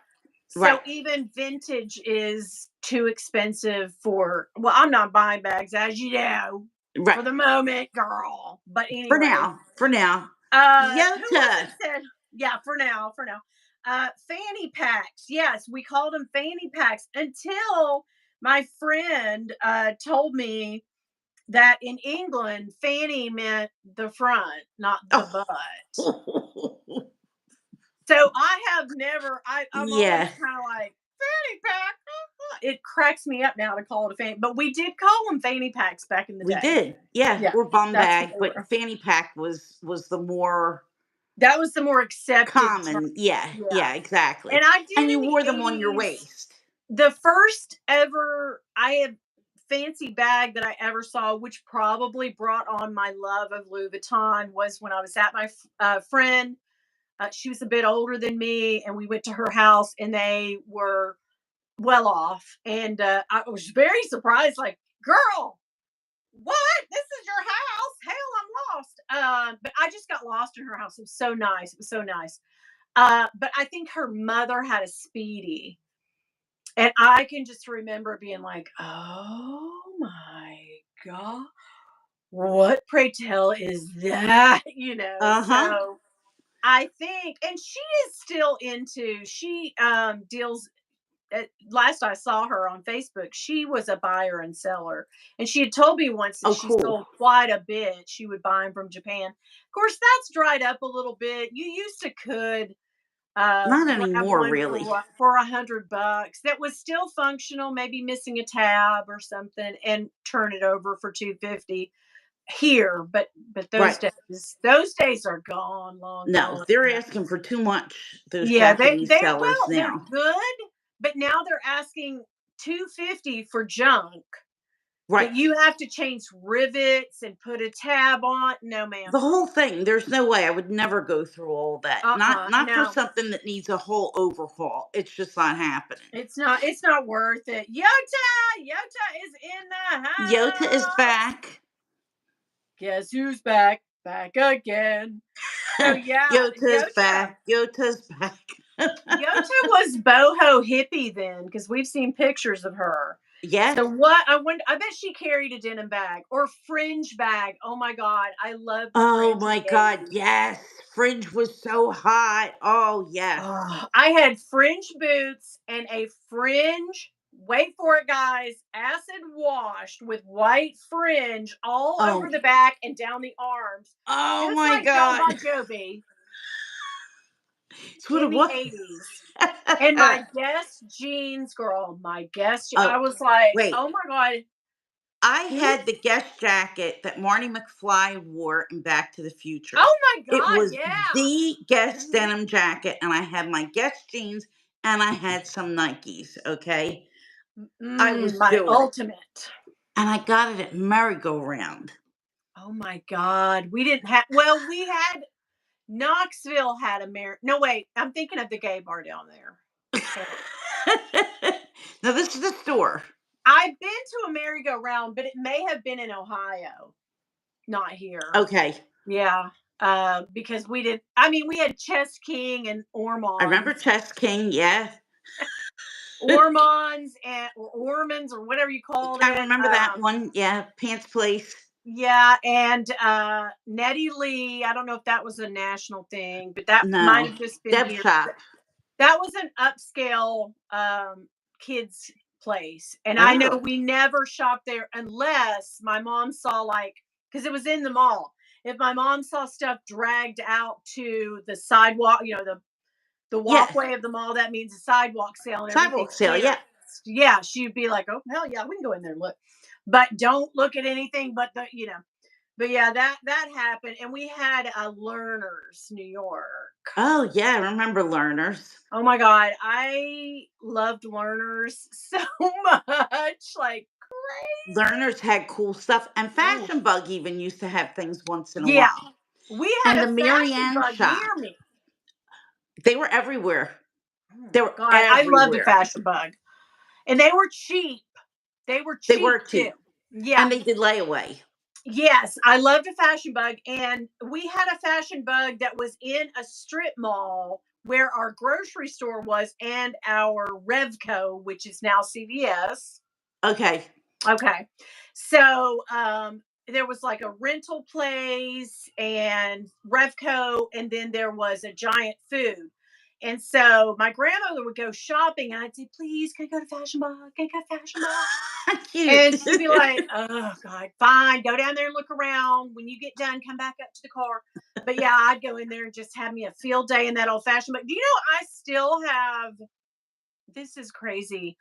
So Right. even vintage is too expensive for, well, I'm not buying bags, as you know, Right. for the moment, girl. But For anyway, now. For now. who was Yota. it said? Yeah, for now, for now. Fanny packs. Yes, we called them fanny packs until my friend told me that in England, fanny meant the front, not the butt. Oh. So I have never, I'm always Yeah. kind of like, fanny pack. It cracks me up now to call it a fanny, but we did call them fanny packs back in the We day. did. Yeah. Yeah, Or bum that's what bag, they but were. fanny pack was the more That was the more accepted term. common. Yeah. Yeah. Yeah, exactly. And I did And in you the wore them on your 80s. waist. The first ever I had fancy bag that I ever saw, which probably brought on my love of Louis Vuitton, was when I was at my friend. She was a bit older than me, and we went to her house, and they were well off. And I was very surprised, like, girl, what? This is your house? Hell, I'm lost. But I just got lost in her house. It was so nice. It was so nice. But I think her mother had a Speedy. And I can just remember being like, oh my God, what pray tell is that? Uh-huh. So I think, and she is still into, she deals, last I saw her on Facebook, she was a buyer and seller. And she had told me once that Oh, she cool. sold quite a bit. She would buy them from Japan. Of course, that's dried up a little bit. You used to could Not grab anymore, one really. for $100 that was still functional, maybe missing a tab or something, and turn it over for 250 here. But Right. those days are gone, long No, gone. they're asking for too much, those Yeah, Japanese they sellers well, they're now. good, but now they're asking 250 for junk Right. that you have to change rivets and put a tab on. No, ma'am. The whole thing, there's no way. I would never go through all that. Not for No. something that needs a whole overhaul. It's just not happening. It's not worth it. Yota is in the Yota is house. back. Guess who's back? Back again. So yeah, Yota's back. Yota's back. Yota was boho hippie then, because we've seen pictures of her. Yes. So what I bet she carried a denim bag or fringe bag. Oh my God, I love the Oh fringe in my the God. 80s. Yes. Fringe was so hot. Oh, yes. Oh, I had fringe boots and a fringe, wait for it, guys, acid washed with white fringe all Oh. over the back and down the arms, Oh just my like Belle God. Bon Jovi That's what it in the was. 80s. And my Guess jeans, girl, I Oh, was like, wait. oh my God. I Who? had the Guest jacket that Marty McFly wore in Back to the Future. Oh my It God, was yeah. the Guest Mhm. denim jacket, and I had my Guest jeans, and I had some Nikes. Okay, I was My doing it, ultimate. and I got it at Merry-Go-Round. Oh my God. We didn't have, well, we had Knoxville had no, wait, I'm thinking of the gay bar down there. Now this is the store. I've been to a merry-go-round, but it may have been in Ohio, not here. Okay, Yeah. Because we had Chess King and I remember Chess King. Yeah, Ormonds or Ormonds or whatever you called I it. remember that one. Yeah, Pants Place. Yeah, and Nettie Lee. I don't know if that was a national thing, but that might No, have just been Deb here. Shop. That was an upscale kids place. And I know Oh, we never shopped there unless my mom saw, like, because it was in the mall. If my mom saw stuff dragged out to the sidewalk, the yes, walkway of the mall, that means a sidewalk sale and sidewalk everything's sale. clear. Yeah. Yeah, she'd be like, oh hell yeah, we can go in there and look. But don't look at anything but but yeah, that happened. And we had a Learners, New York. Oh yeah, I remember Learners. Oh my God, I loved Learners so much. Like Learners had cool stuff, and crazy. Ooh. Fashion Bug even used to have things once in a Yeah. while. We had And a the fashion Marianne bug near shop, me. they were everywhere. Oh They my were God. I loved a everywhere. fashion bug. And they were cheap. They were They were cheap too. cheap, Yeah. and they did layaway. Yes, I loved a fashion bug. And we had a fashion bug that was in a strip mall where our grocery store was and our Revco, which is now CVS. Okay. Okay. So there was like a rental place and Revco, and then there was a Giant Food. And so my grandmother would go shopping, and I'd say, "Please, can I go to Fashion Bug? Can I go to Fashion Bug?" Cute. And she'd be like, "Oh God, fine. Go down there and look around. When you get done, come back up to the car." But yeah, I'd go in there and just have me a field day in that old fashioned book. Do you know I still have, this is crazy.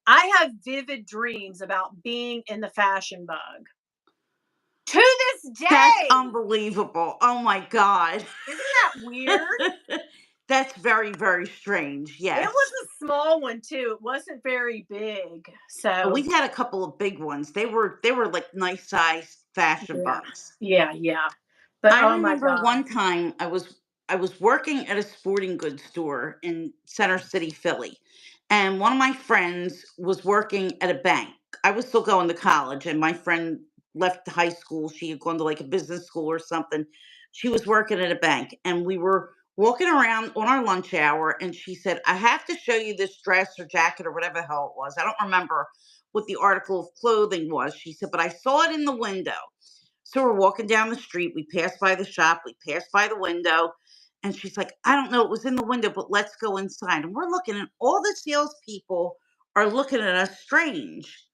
I have vivid dreams about being in the Fashion Bug to this That's day. unbelievable. Oh my God. Isn't that weird? That's very, very strange. It Yes. was a small one too. It wasn't very big. So We had a couple of big ones. They were like nice sized fashion yeah. bugs. Yeah. But I oh my remember God. one time I was working at a sporting goods store in Center City, Philly, and one of my friends was working at a bank. I was still going to college, and my friend left high school. She had gone to like a business school or something. She was working at a bank, and we were walking around on our lunch hour, and she said, "I have to show you this dress or jacket or whatever the hell it was. I don't remember what the article of clothing was." She said, "But I saw it in the window." So we're walking down the street. We passed by the shop. We passed by the window. And she's like, "I don't know. It was in the window, but let's go inside." And we're looking, and all the salespeople are looking at us strange.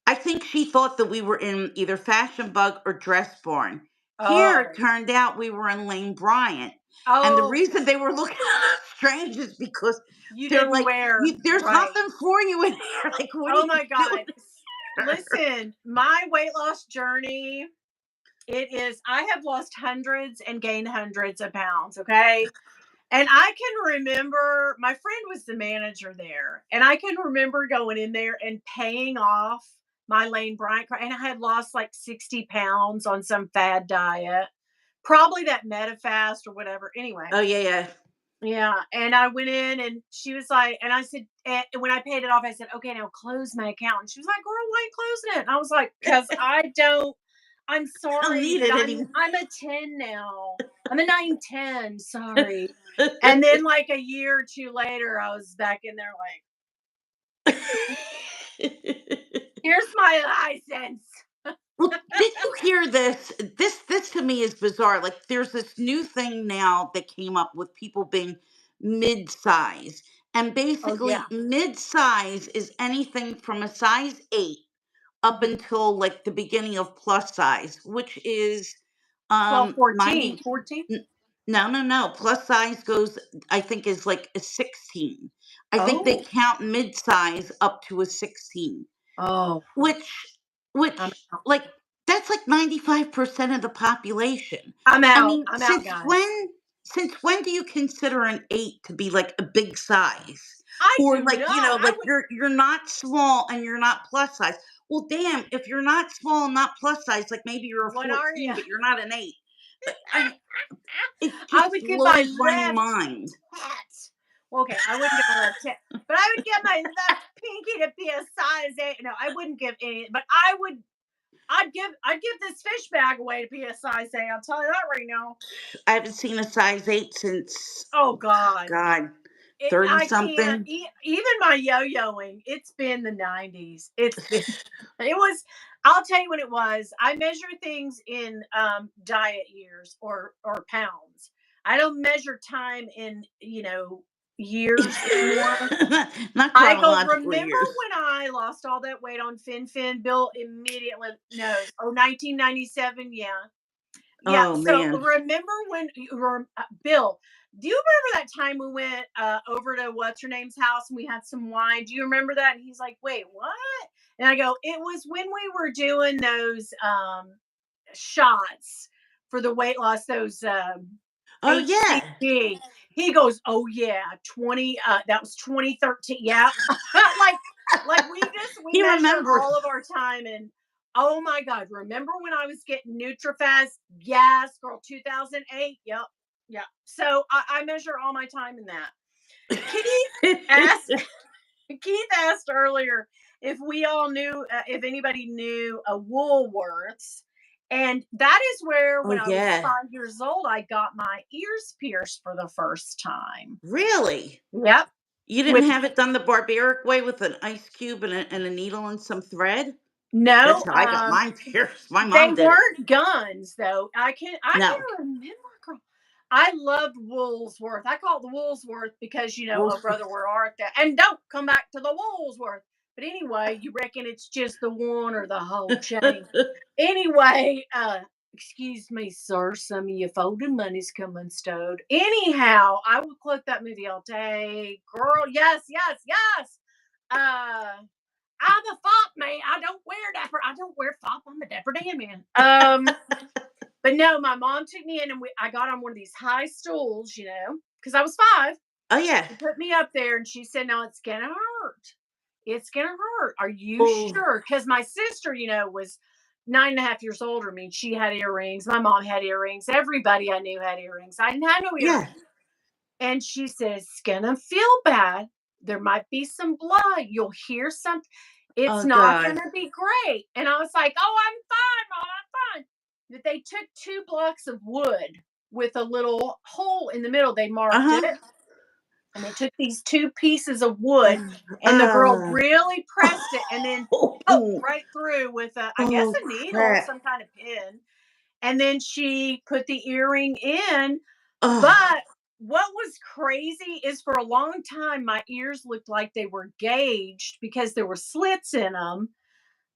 I think she thought that we were in either Fashion Bug or Dress Barn. Here, it Oh. turned out we were in Lane Bryant. And the Oh, reason they were looking at us strange is because you they're didn't like, wear "There's right. nothing for you in here. Like, what are Oh you my doing God. here?" Listen, my weight loss journey, it is, I have lost hundreds and gained hundreds of pounds. Okay. And I can remember my friend was the manager there, and I can remember going in there and paying off my Lane Bryant card. And I had lost like 60 pounds on some fad diet, probably that Metafast or whatever. Anyway, Oh, yeah, yeah. yeah. And I went in and she was like, and I said, and when I paid it off, I said, "Okay, now close my account." And she was like, "Girl, why are you closing it?" And I was like, "Because I don't, I'm I don't sorry, need but it I'm anymore. I'm a 10 now. I'm a 910. Sorry." And then like a year or two later, I was back in there like, "Here's my license." Well, did you hear this? This to me is bizarre. Like there's this new thing now that came up with people being mid-size. And Oh yeah. basically mid-size is anything from a size 8 up Mhm. until like the beginning of plus size, which is 12, 14, 90. 14. No, no, no. Plus size goes, I think, is like a 16. I think they Oh. count mid-size up to a 16. Oh, Which I'm which, out. like, that's like 95% of the population. I'm I out. mean, I'm out, since guys. when do you consider an 8 to be, like, a big size? I Or, do like, not. I like, would, you're not small and you're not plus size. Well, damn, if you're not small and not plus size, like, maybe you're a what are you? 14, but you're not an 8. It I just would give my blows my left mind. hat. Well, okay, I wouldn't give my left hat, but I would give my left pinky to be a size 8. No, I wouldn't give any, but I would. I'd give this fish bag away to be a size 8. I'll tell you that right now. I haven't seen a size 8 since, Oh God, God, 30 I can't. something. Even my yo-yoing, it's been the 90s. It's been. It was. I'll tell you what it was. I measure things in diet years or pounds. I don't measure time in years anymore. Not I go, chronological remember years. when I lost all that weight on Fin Fin? Bill immediately knows. Oh, 1997. Yeah. Yeah. Oh So man. remember when Bill, do you remember that time we went over to what's her name's house and we had some wine? Do you remember that? And he's like, "Wait, what?" And I go, "It was when we were doing those shots for the weight loss, those Oh yeah. HCG." He goes, "Oh yeah, 20 that was 2013." Yeah. like we He measure remembers. all of our time, and oh my God, remember when I was getting NutraFast? Yes, girl, 2008. Yep. Yeah. So I measure all my time in that. Keith asked Keith asked earlier if we all knew if anybody knew a Woolworths, And that is where, Oh, when I was yeah. 5 years old, I got my ears pierced for the first time. Really? Yep. You didn't With have it done the barbaric way with an ice cube and a needle and some thread? That's no, how I got mine pierced. My they mom did it. weren't guns though. I No. can remember, girl. I loved Woolsworth. I call it the Woolsworth because oh Wolf. brother, where art thou? And don't come back to the Woolsworth. But anyway, you reckon it's just the one or the whole chain? Anyway, excuse me, sir, some of your folded money's come unstowed. Anyhow, I will quote that movie all day. Girl, yes, yes, yes. I'm a fop man. I don't wear dapper. I don't wear fop. I'm a dapper Dan man. But no, my mom took me in and I got on one of these high stools, because I was 5. Oh, yeah. She put me up there and she said, "No, it's gonna hurt. It's gonna hurt. Are you Oh, sure?" Because my sister, was 9.5 years older than me. She had earrings. My mom had earrings. Everybody I knew had earrings. I didn't have no yeah. earrings. And she says, "It's gonna feel bad. There might be some blood. You'll hear something. It's Oh, not God. gonna be great." And I was like, "Oh, I'm fine, Mom. I'm fine." But they took 2 blocks of wood with a little hole in the middle. They marked Uh-huh. it. And they took these 2 pieces of wood, Uh, and the girl really pressed it and then poked oh, right through with I guess oh, a needle, crap. some kind of pin. And then she put the earring in. Oh, But what was crazy is, for a long time, my ears looked like they were gauged because there were slits in them.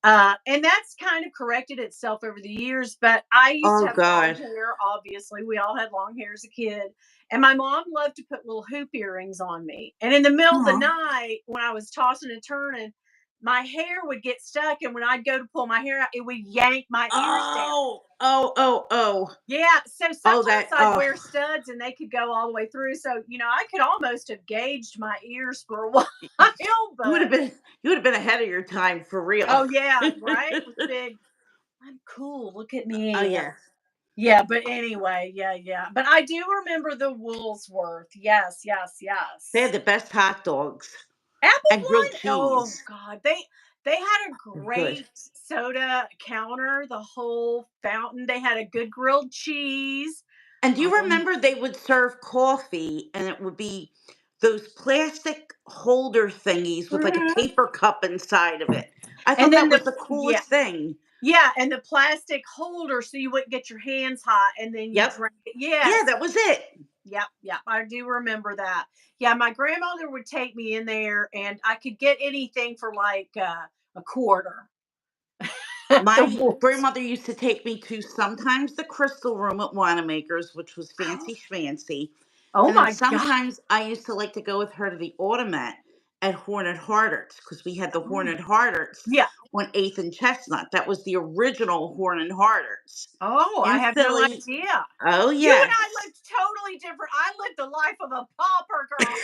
And that's kind of corrected itself over the years. But I used to oh, have long God. hair. Obviously, we all had long hair as a kid. And my mom loved to put little hoop earrings on me. And in the middle of the Oh, night, when I was tossing and turning, my hair would get stuck. And when I'd go to pull my hair out, it would yank my ears down. oh, oh, oh, oh. Yeah. So Oh, sometimes that, I'd oh. wear studs and they could go all the way through. So, I could almost have gauged my ears for a while. You would But have been you would have been ahead of your time for real. oh, yeah. Right. With big, I'm cool. Look at Oh, me. yeah. Yeah, but anyway, yeah, yeah. But I do remember the Woolsworth. Yes, yes, They had yes. the best hot dogs Apple and grilled one? Oh cheese. God. They had a They're good. great soda counter, the whole fountain. They had a good grilled cheese. And do you Um, remember they would serve coffee and it would be those plastic holder thingies with like a mhm. paper cup inside of it? I And thought then that was the yeah. coolest thing. Yeah, and the plastic holder so you wouldn't get your hands hot and then you Yep. drank it. Yeah, Yes. that was it. Yep, yep, I do remember that. Yeah, my grandmother would take me in there and I could get anything for like a quarter at the My Wolves. grandmother used to take me to sometimes the Crystal Room at Wanamaker's, which was fancy schmancy. Oh And then my God. sometimes I used to like to go with her to the Automat at Hornet Hardert's because we had the Oh, Hornet Hardert's yeah. on 8th and Chestnut. That was the original Hornet Harder's Oh, I in have no Philly. idea. Oh, You and I yes. lived totally different. I lived the life of a pauper girl.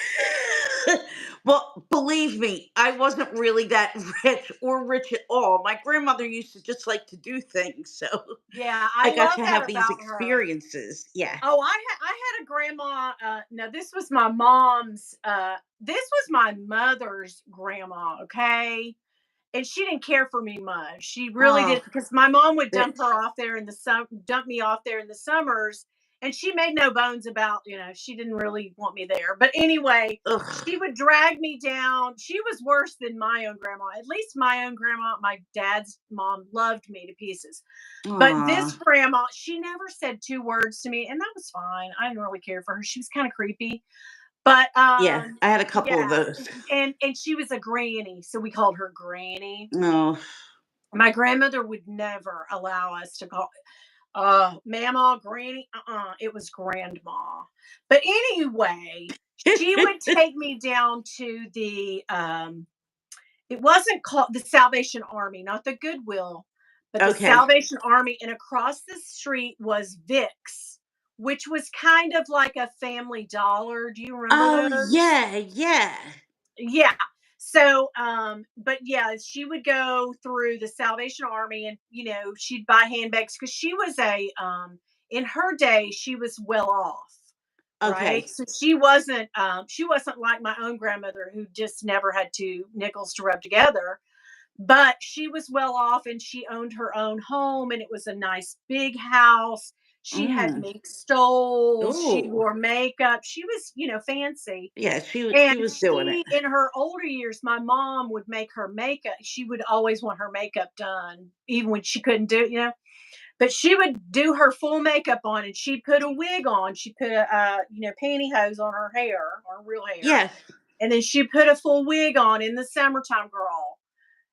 Well, believe me, I wasn't really that rich or rich at all. My grandmother used to just like to do things, so Yeah, I I got love to that have these about her. experiences. Yeah. Oh, I had a grandma. No, this was my mom's. This was my mother's grandma. Okay, and she didn't care for me much. She really Oh, didn't, because my mom would that, dump me off there in the summers, and she made no bones about, she didn't really want me there. But anyway, ugh. she would drag me down. She was worse than my own grandma. At least my own grandma, my dad's mom, loved me to pieces. But this Aw. grandma, she never said 2 words to me, and that was fine. I didn't really care for her. She was kind of creepy. But Yeah, I had a couple of yeah, those. and she was a granny, so we called her Granny. No. My grandmother would never allow us to call Mama, Granny. It was Grandma. But anyway, she would take me down to the it wasn't called the Salvation Army, not the Goodwill, but the Okay. Salvation Army. And across the street was Vic's, which was kind of like a Family Dollar. Do you remember Oh, those? yeah, yeah. Yeah. So, but yeah, she would go through the Salvation Army and, she'd buy handbags because in her day, she was well off. Right. Okay. So she wasn't like my own grandmother who just never had 2 nickels to rub together. But she was well off and she owned her own home and it was a nice big house. She had Mm. mink stoles. She Ooh. wore makeup. She was, fancy. Yeah, she And was doing it. she, in her older years, my mom would make her makeup. She would always want her makeup done, even when she couldn't do it. But she would do her full makeup on, and she put a wig on. She put pantyhose on her hair, on her real hair, Yes. and then she put a full wig on in the summertime, girl.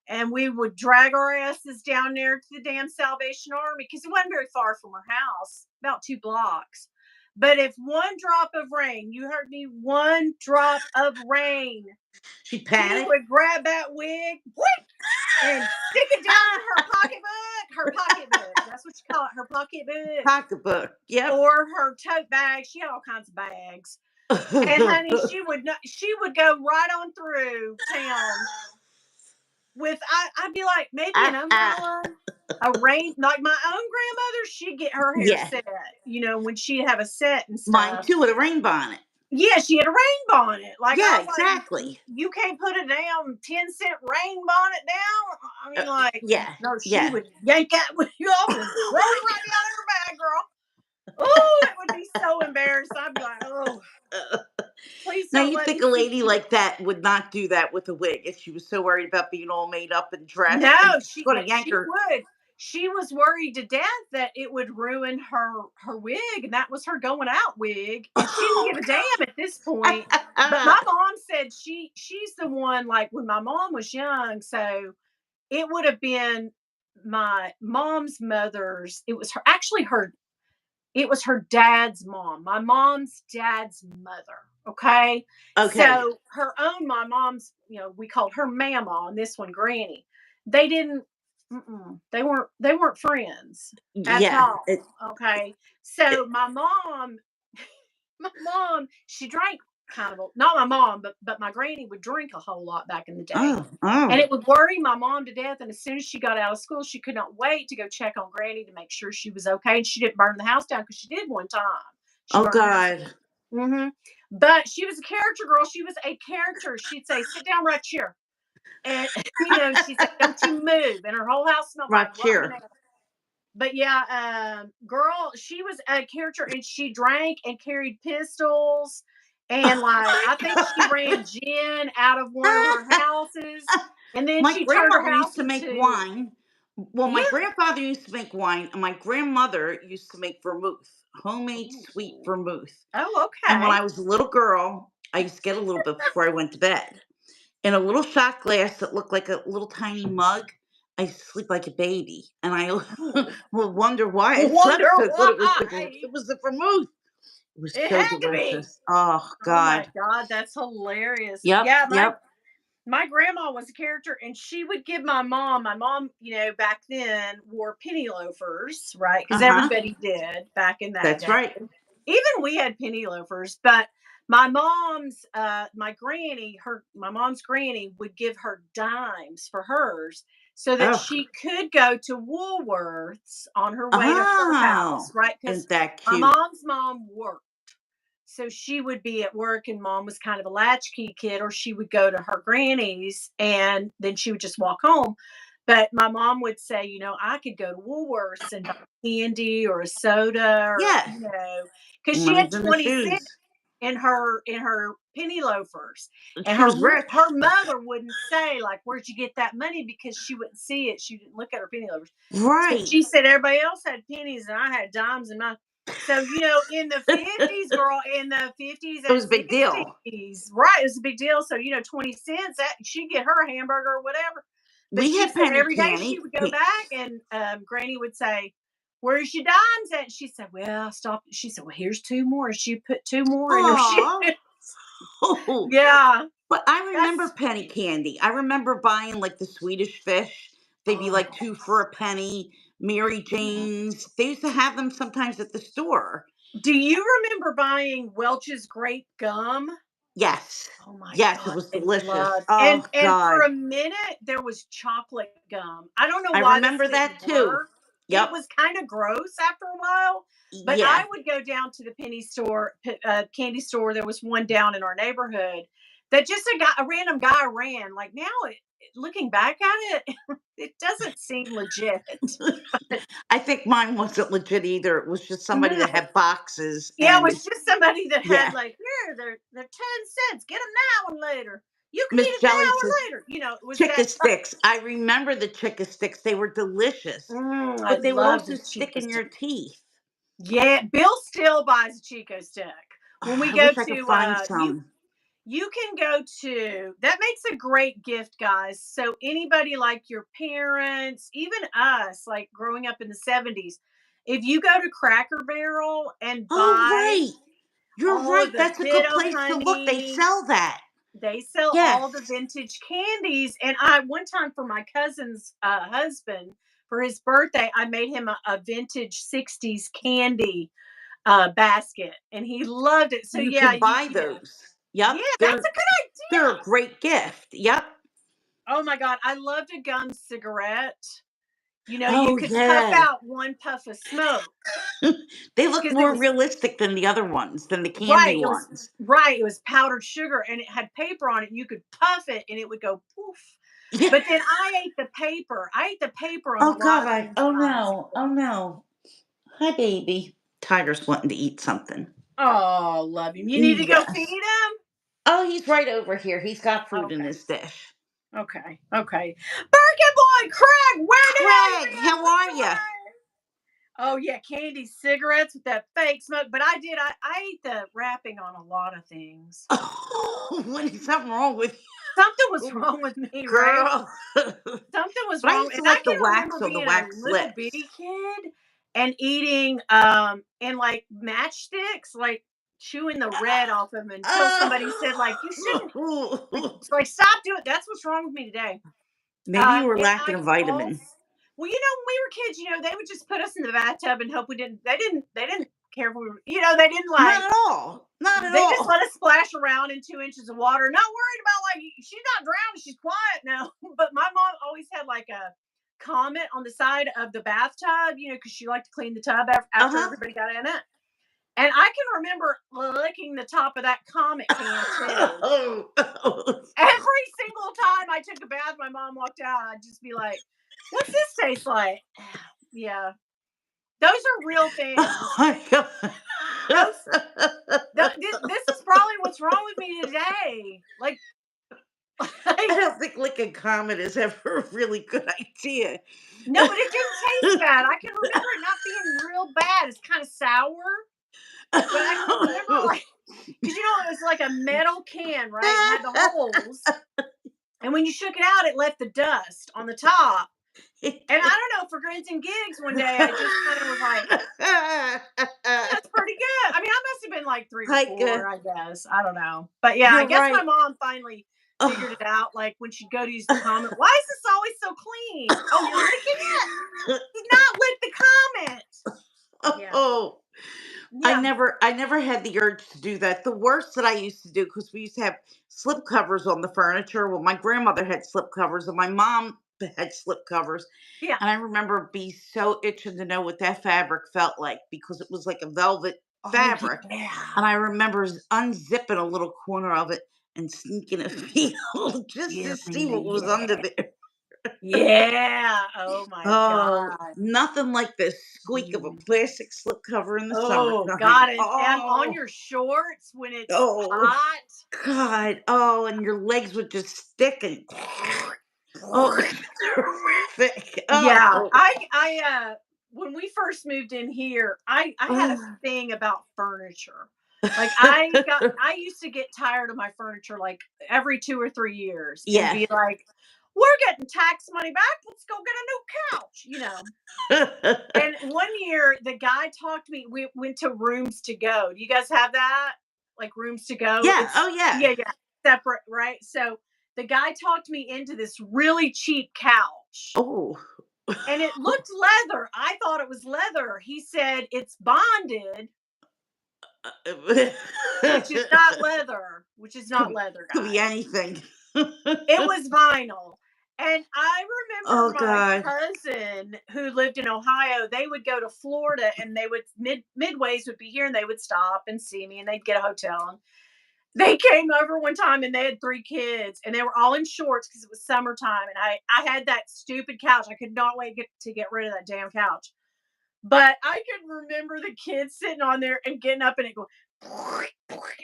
And we would drag our asses down there to the damn Salvation Army because it wasn't very far from her house, about 2 blocks. But if one drop of rain, you heard me, one drop of rain, She she panicked. would grab that wig, whoop, and stick it down in her pocketbook. Her pocketbook. That's what you call it. Her pocketbook. Pocketbook. Yep. Or her tote bag. She had all kinds of bags. And honey, she would go right on through town with I'd be like, maybe an umbrella, a rain, like my own grandmother, she'd get her hair Yeah. set, when she'd have a set and Mine stuff. too, with a rain bonnet. Yeah, she had a rain bonnet. Like I Yeah, was like, exactly. you can't put a damn 10-cent rain bonnet down. I mean, like, Yeah. no, she Yeah. would yank that with you off and throw it right down in her bag, girl. Oh, it would be so embarrassed. I'd be like, oh, please Now don't you let think me a see lady you. like that would not do that with a wig if she was so worried about being all made up and dressed, and No, she's going to yank she her. would. She was worried to death that it would ruin her wig, and that was her going out wig, and she didn't Oh give a damn at this point. But God. my mom said she's the one, like when my mom was young, so it would have been my mom's mother's. It was her dad's mom, my mom's dad's mother. Okay. Okay. So my mom's, we called her Mama and this one Granny. They didn't, they weren't friends at Yeah. all. Okay. So my mom, she drank kind of not my mom, but my granny would drink a whole lot back in the day. Oh. And Oh. it would worry my mom to death. And as soon as she got out of school, she could not wait to go check on Granny to make sure she was okay. And she didn't burn the house down because she did one time. She Oh burned the house God. down. But she was a character, girl. She was a character. She'd say, "Sit down right here," and she said, "Don't you move." And her whole house smelled like Right rotten here. eggs. But yeah, girl, she was a character, and she drank and carried pistols, and like I think she ran gin out of one of her houses, and then My she turned her grandmother used house to make into wine. Well, yeah. my grandfather used to make wine, and my grandmother used to make vermouth, homemade sweet Ooh. vermouth. Oh, And when okay. I was a little girl, I used to get a little bit before I went to bed. In a little shot glass that looked like a little tiny mug, I used to sleep like a baby. And I Ooh. would wonder why I Wonder slept so good. why. It was the vermouth. It was It so had to be. delicious. Oh Oh my God. God, that's hilarious. Yep. Yeah, my Yep. my grandma was a character and she would give my mom, back then wore penny loafers, right? Because Uh-huh. everybody did back in that That's day. right. Even we had penny loafers, but my mom's granny would give her dimes for hers so that Oh. she could go to Woolworths on her way to her Oh. house, right? Because Isn't that my cute? mom's mom worked. So she would be at work and mom was kind of a latchkey kid, or she would go to her granny's and then she would just walk home. But my mom would say, I could go to Woolworths and buy candy or a soda or, Yes. because she had Money's in the 26 shoes. in her penny loafers. And She was her rich. mother wouldn't say, like, where'd you get that money? Because she wouldn't see it. She didn't look at her penny loafers. So Right. she said everybody else had pennies and I had dimes in my so, in the 50s, girl, in the 50s It and was a big deal. 60s, right, it was a big deal. So, 20 cents, she'd get her a hamburger or whatever. But We she had said penny every day she candy. would go back and Granny would say, "Where's your dimes at?" She said, "Well, stop." She said, "Well, here's two more." And she put two more in her shoe. Aw. Yeah, But I remember that's penny sweet. candy. I remember buying like the Swedish fish. They'd be like Oh, two for a penny. Mary yeah. Jane's. They used to have them sometimes at the store. Do you remember buying Welch's grape gum? Yes. Oh my Yes, it god, was I delicious. loved Oh and for God. a minute, there was chocolate gum. I don't know I why this remember didn't that too. work. It Yep. was kinda gross after a while, but Yeah. I would go down to the penny store, candy store. There was one down in our neighborhood that just a random guy ran. Like, now looking back at it, it doesn't seem legit. I think mine wasn't legit either. It was just somebody that No. had boxes Yeah, it and was just somebody that had yeah. like, here, they're 10 cents. Get them now and later. You can Miss eat it Jelly now says or later. It was Chicken that. sticks. I remember the chicken sticks. They were delicious, I but they would love also the stick Chico in stick. your teeth. Yeah, Bill still buys a Chico stick. When Oh, we I go wish I could to find you some. you can go to that makes a great gift, guys. So anybody like your parents, even us, like growing up in the 70s, if you go to Cracker Barrel and Oh, buy right. You're all of right. the That's a good Bit place to look. They Honey, sell that. they sell all the Yes. vintage candies. And I one time for my cousin's husband for his birthday, I made him a vintage 60s candy basket, and he loved it. So You yeah, can buy those. yeah, Yep. that's a good They're a idea. great gift. Yep. Oh my god, I loved a gum cigarette. You Oh, could puff yeah. out one puff of smoke They look because it more was realistic than the other ones, than the candy right. It was ones. right. It was powdered sugar, and it had paper on it. And you could puff it, and it would go poof. Yeah. But then I ate the paper. I ate the paper on a Oh, lot of God. things, Oh, guys. no. Oh, no. Hi, baby. Tiger's wanting to eat something. Oh, love him. You need to go feed Yes. him. Oh, he's right over here. He's got food in Okay. his dish. Okay. Okay. Birkin boy, Craig, where the hell you Craig, been, how are you? boy? Oh yeah, candy cigarettes with that fake smoke. But I ate the wrapping on a lot of things. Oh, what is something wrong with Something was you, wrong with me, right? girl? But Something was I wrong. used And to I like the can wax remember on the being a wax little lips. bitty kid and eating and like matchsticks, like chewing the red off them until somebody said, like, you shouldn't like stop doing that's what's wrong with me today. Maybe you were And lacking I a also, vitamin. well, when we were kids, they would just put us in the bathtub and hope we didn't. They didn't care if we were. They didn't Not like. at all. Not at They just all. let us splash around in 2 inches of water. Not worried about like she's not drowning. She's quiet now. But my mom always had like a comment on the side of the bathtub. Because she liked to clean the tub Uh after huh. everybody got in it. And I can remember licking the top of that Comet can too. Oh, Every single time I took a bath, my mom walked out. I'd just be like, "What's this taste like?" Yeah, those are real oh things. my god. Those. This is probably what's wrong with me today. Like, I like don't think licking comet is ever a really good idea. no, but it didn't taste bad. I can remember it not being real bad. It's kind of sour, but I can remember like because it was like a metal can, right? It had the holes, and when you shook it out, it left the dust on the top. And I don't know, for grins and gigs, one day I just kind of was like, that's pretty good. I mean, I must have been like three or Like, four, I guess. I don't know. But yeah, I you're guess my right. mom finally figured Oh. it out. Like when she'd go to use the comment, why is this always so clean? Oh, you're licking it? Did not lick the comment. Yeah. Oh, Yeah. I never had the urge to do that. The worst that I used to do, because we used to have slip covers on the furniture. Well, my grandmother had slip covers, and my mom had slip covers. Yeah. And I remember being so itching to know what that fabric felt like because it was like a velvet Oh, fabric. yeah. And I remember unzipping a little corner of it and sneaking a feel just to see what was under Yeah. there. Yeah. Oh my Oh, God. nothing like the squeak of a Mm. plastic slipcover in the Oh summertime. God. And on Oh, your shorts when it's oh, hot. God. Oh, and your legs would just stick and oh, terrific. Yeah, Oh, I when we first moved in here, I had a oh. thing about furniture. Like I used to get tired of my furniture like every 2 or 3 years and Yes. be like, "We're getting tax money back. Let's go get a new couch." And one year the guy talked me. We went to Rooms to Go. Do you guys have that? Like Rooms to Go? Yeah. It's Oh, yeah. yeah, yeah, separate, right? So the guy talked me into this really cheap couch Oh. and it looked leather. I thought it was leather. He said it's bonded, which is not leather, which is not could, leather, could be guys. anything. It was vinyl. And I Oh, remember my God. cousin who lived in Ohio, they would go to Florida and they would midways would be here and they would stop and see me and they'd get a hotel. They came over one time and they had 3 kids and they were all in shorts because it was summertime and I had that stupid couch. I could not wait to get rid of that damn couch. But I can remember the kids sitting on there and getting up and it going,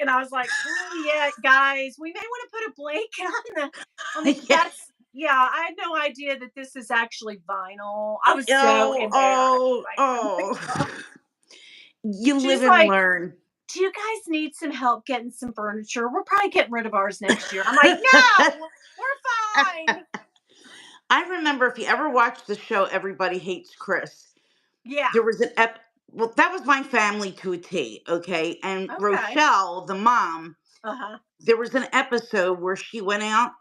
and I was like, "Oh yeah, guys, we may want to put a blanket on the Yeah. that's yeah, I had no idea that this is actually vinyl. I was so Oh, embarrassed. oh, Like, oh my oh. god." You She's live and like, learn. "Do you guys need some help getting some furniture? We're probably getting rid of ours next year." I'm like, "No, we're fine." I remember if you ever watched the show Everybody Hates Chris, Yeah. there was well, that was my family to a T, okay? And Okay. Rochelle, the mom, Uh-huh. there was an episode where she went out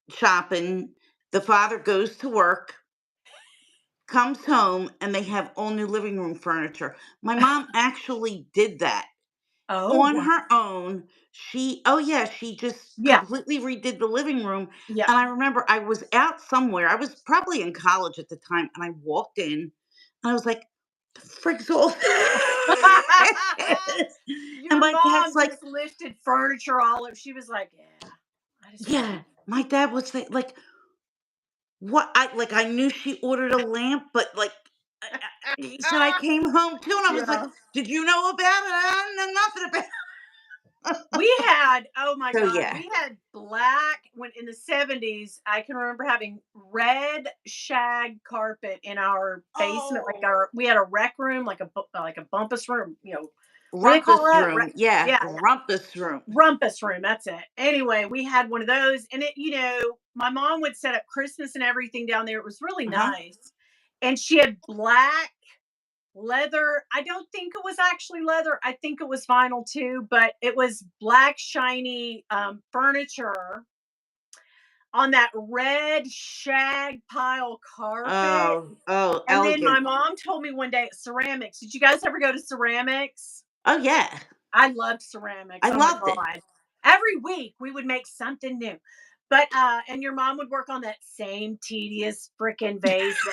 shopping. The father goes to work, comes home, and they have all new living room furniture. My mom actually did that Oh, on wow. her own. Oh yeah, she just Yeah. completely redid the living room. Yeah. And I remember I was out somewhere. I was probably in college at the time, and I walked in, and I was like, "The frick's all this?" And Your my dad's mom like, just lifted furniture all up. She was like, "Yeah, I just want." "Yeah." My dad would say, like, "What?" I knew she ordered a lamp, but like, he said I came home too, and I was like, Yeah. "Did you know about it? I don't know nothing about." We had, oh my So god, yeah. we had black when in the 70s. I can remember having red shag carpet in our basement. Like Oh. we had a rec room, like a bumpus room, what do they call Rumpus that? room, yeah, Yeah, rumpus room. rumpus room, that's it. Anyway, we had one of those, and my mom would set up Christmas and everything down there. It was really Uh-huh. nice. And she had black leather. I don't think it was actually leather. I think it was vinyl too, but it was black shiny furniture on that red shag pile carpet. Oh, oh, And then my elegant. mom told me one day at ceramics. Did you guys ever go to ceramics? Oh, yeah. I loved ceramics. I Oh my loved it. god. Every week we would make something new. But and your mom would work on that same tedious freaking vase.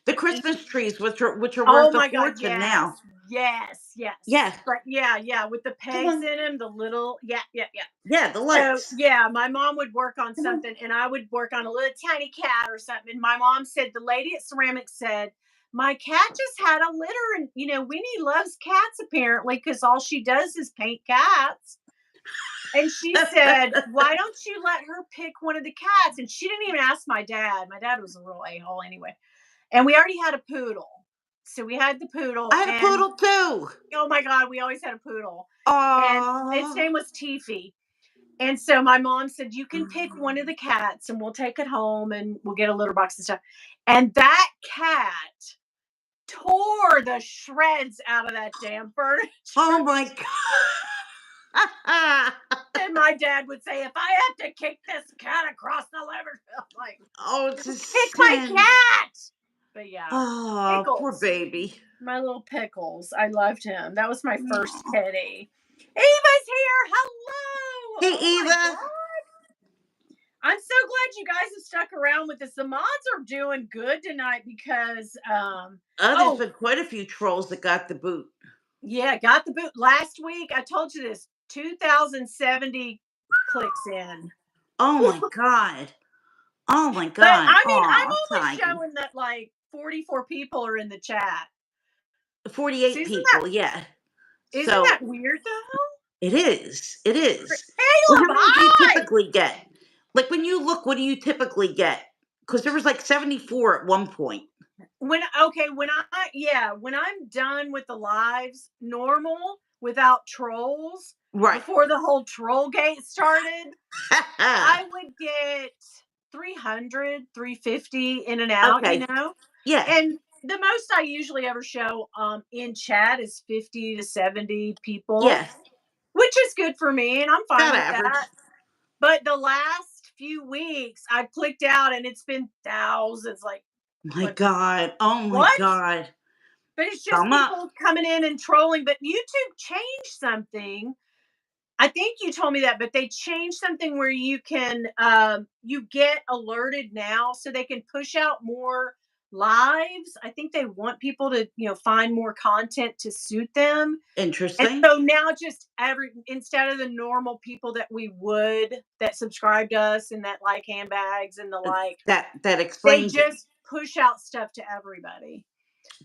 The Christmas trees, which are Oh worth a my god, fortune now. yes. Yes, yes. Yeah. But yeah, yeah, with the Come pegs on. in them, the little yeah, yeah, yeah. Yeah, the So, lights. yeah, my mom would work on Come on. something and I would work on a little tiny cat or something. And my mom said the lady at ceramics said, "My cat just had a litter and Winnie loves cats apparently because all she does is paint cats." And she said, "Why don't you let her pick one of the cats?" And she didn't even ask my dad. My dad was a real a-hole anyway. And we already had a poodle. So we had the I poodle had a and poodle too. oh my god, we always had a poodle. And its Oh. name was Tiffy. And so my mom said, "You can pick one of the cats and we'll take it home and we'll get a litter box and stuff." And that cat tore the shreds out of that damn Oh furniture. my god. And my dad would say, "If I have to kick this cat across the living room," I'm like, Oh, it's a "Just pick my sin. cat." But yeah, Oh, poor Pickles. baby. My little Pickles. I loved him. That was my first Aw. kitty. Eva's here. Hello. Hey, Oh my Eva. god. I'm so glad you guys have stuck around with us. The mods are doing good tonight because Oh, there's oh been quite a few trolls that got the boot. yeah, got the boot last week. I told you this 2070 clicks in. Oh my god. Oh my But god. I mean, I'm Oh, only Titan. showing that like 44 people are in the chat. So 48 people, yeah. isn't So that weird though? it is. It is. Well, how Caleb, many do you hi. typically get? Like when you look, what do you typically get? Because there was like 74 at one point. When I'm done with the lives normal without trolls Right. before the whole troll gate started, I would get 300, 350 in and out, Okay. Yeah. and the most I usually ever show in chat is 50 to 70 people, Yeah. which is good for me and I'm fine About with that. average. But the last few weeks I've clicked out and it's been thousands My like God. Oh my what? God. But it's just Thumb up. people coming in and trolling. But YouTube changed something. I think you told me that, but they changed something where you can you get alerted now, so they can push out more lives. I think they want people to, find more content to suit them. And Interesting. so now just instead of the normal people that subscribe to us and that like handbags and the like, That they explains it. just push out stuff to everybody.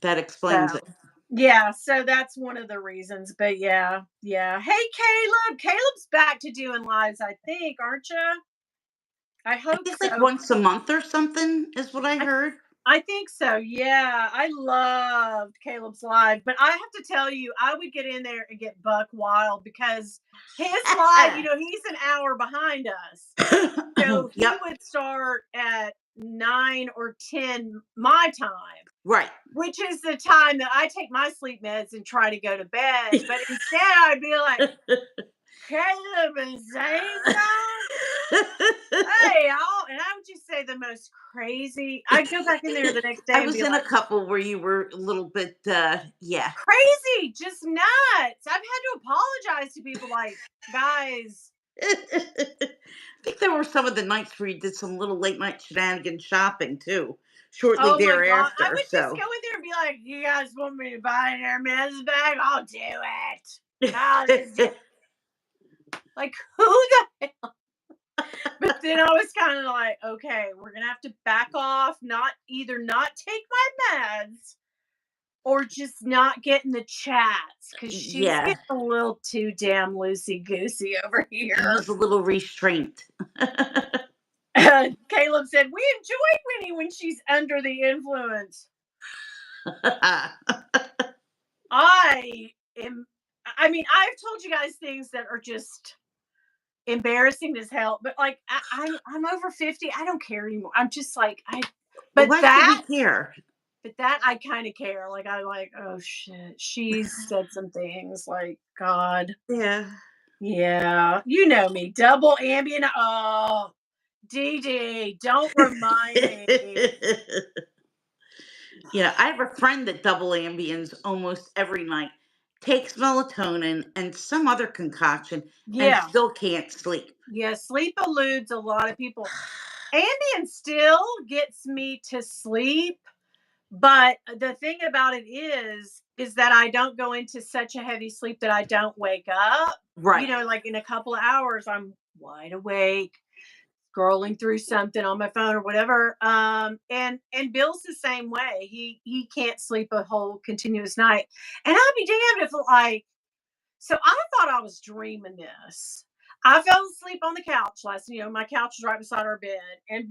That explains So it. yeah, so that's one of the reasons. But yeah, yeah. Hey Caleb. Caleb's back to doing lives, I think, aren't you? I I hope think like so. once a month or something is what I I heard. I think so. Yeah. I loved Caleb's live, but I have to tell you, I would get in there and get buck wild because his live, he's an hour behind us. So he Yep. would start at 9 or 10 my time, Right. which is the time that I take my sleep meds and try to go to bed. But instead, I'd be like, Caleb and Zane, hey, y'all. And I would just say the most crazy. I'd go back in there the next I day and was be in a like, couple where you were a little bit, yeah. crazy, just nuts. I've had to apologize to people like, guys. I think there were some of the nights where you did some little late night shenanigan shopping too, shortly Oh my God. I thereafter. would just So go in there and be like, you guys want me to buy an Hermes bag? I'll do it. I'll just do it. Like, who the hell? But then I was kind of like, okay, we're going to have to back off, either not take my meds or just not get in the chats because she's yeah, getting a little too damn loosey goosey over here. use a little restraint. Caleb said, we enjoy Winnie when she's under the influence. I am, I mean, I've told you guys things that are just embarrassing as hell, but like, I'm over 50. I don't care anymore. I'm just like, but Why should we that, care? but that I kind of care. Like, I like, oh shit, she's said some things like, God. Yeah. Yeah, you know me, double ambient. Oh, DD, don't remind me. I have a friend that double ambience almost every night, takes melatonin and some other concoction, and Yeah, still can't sleep. yeah, sleep eludes a lot of people. Ambien still gets me to sleep, but the thing about it is that I don't go into such a heavy sleep that I don't wake up. Right. Like in a couple of hours, I'm wide awake, scrolling through something on my phone or whatever. And Bill's the same way. He can't sleep a whole continuous night. And I'll be damned if so I thought I was dreaming this. I fell asleep on the couch my couch is right beside our bed. And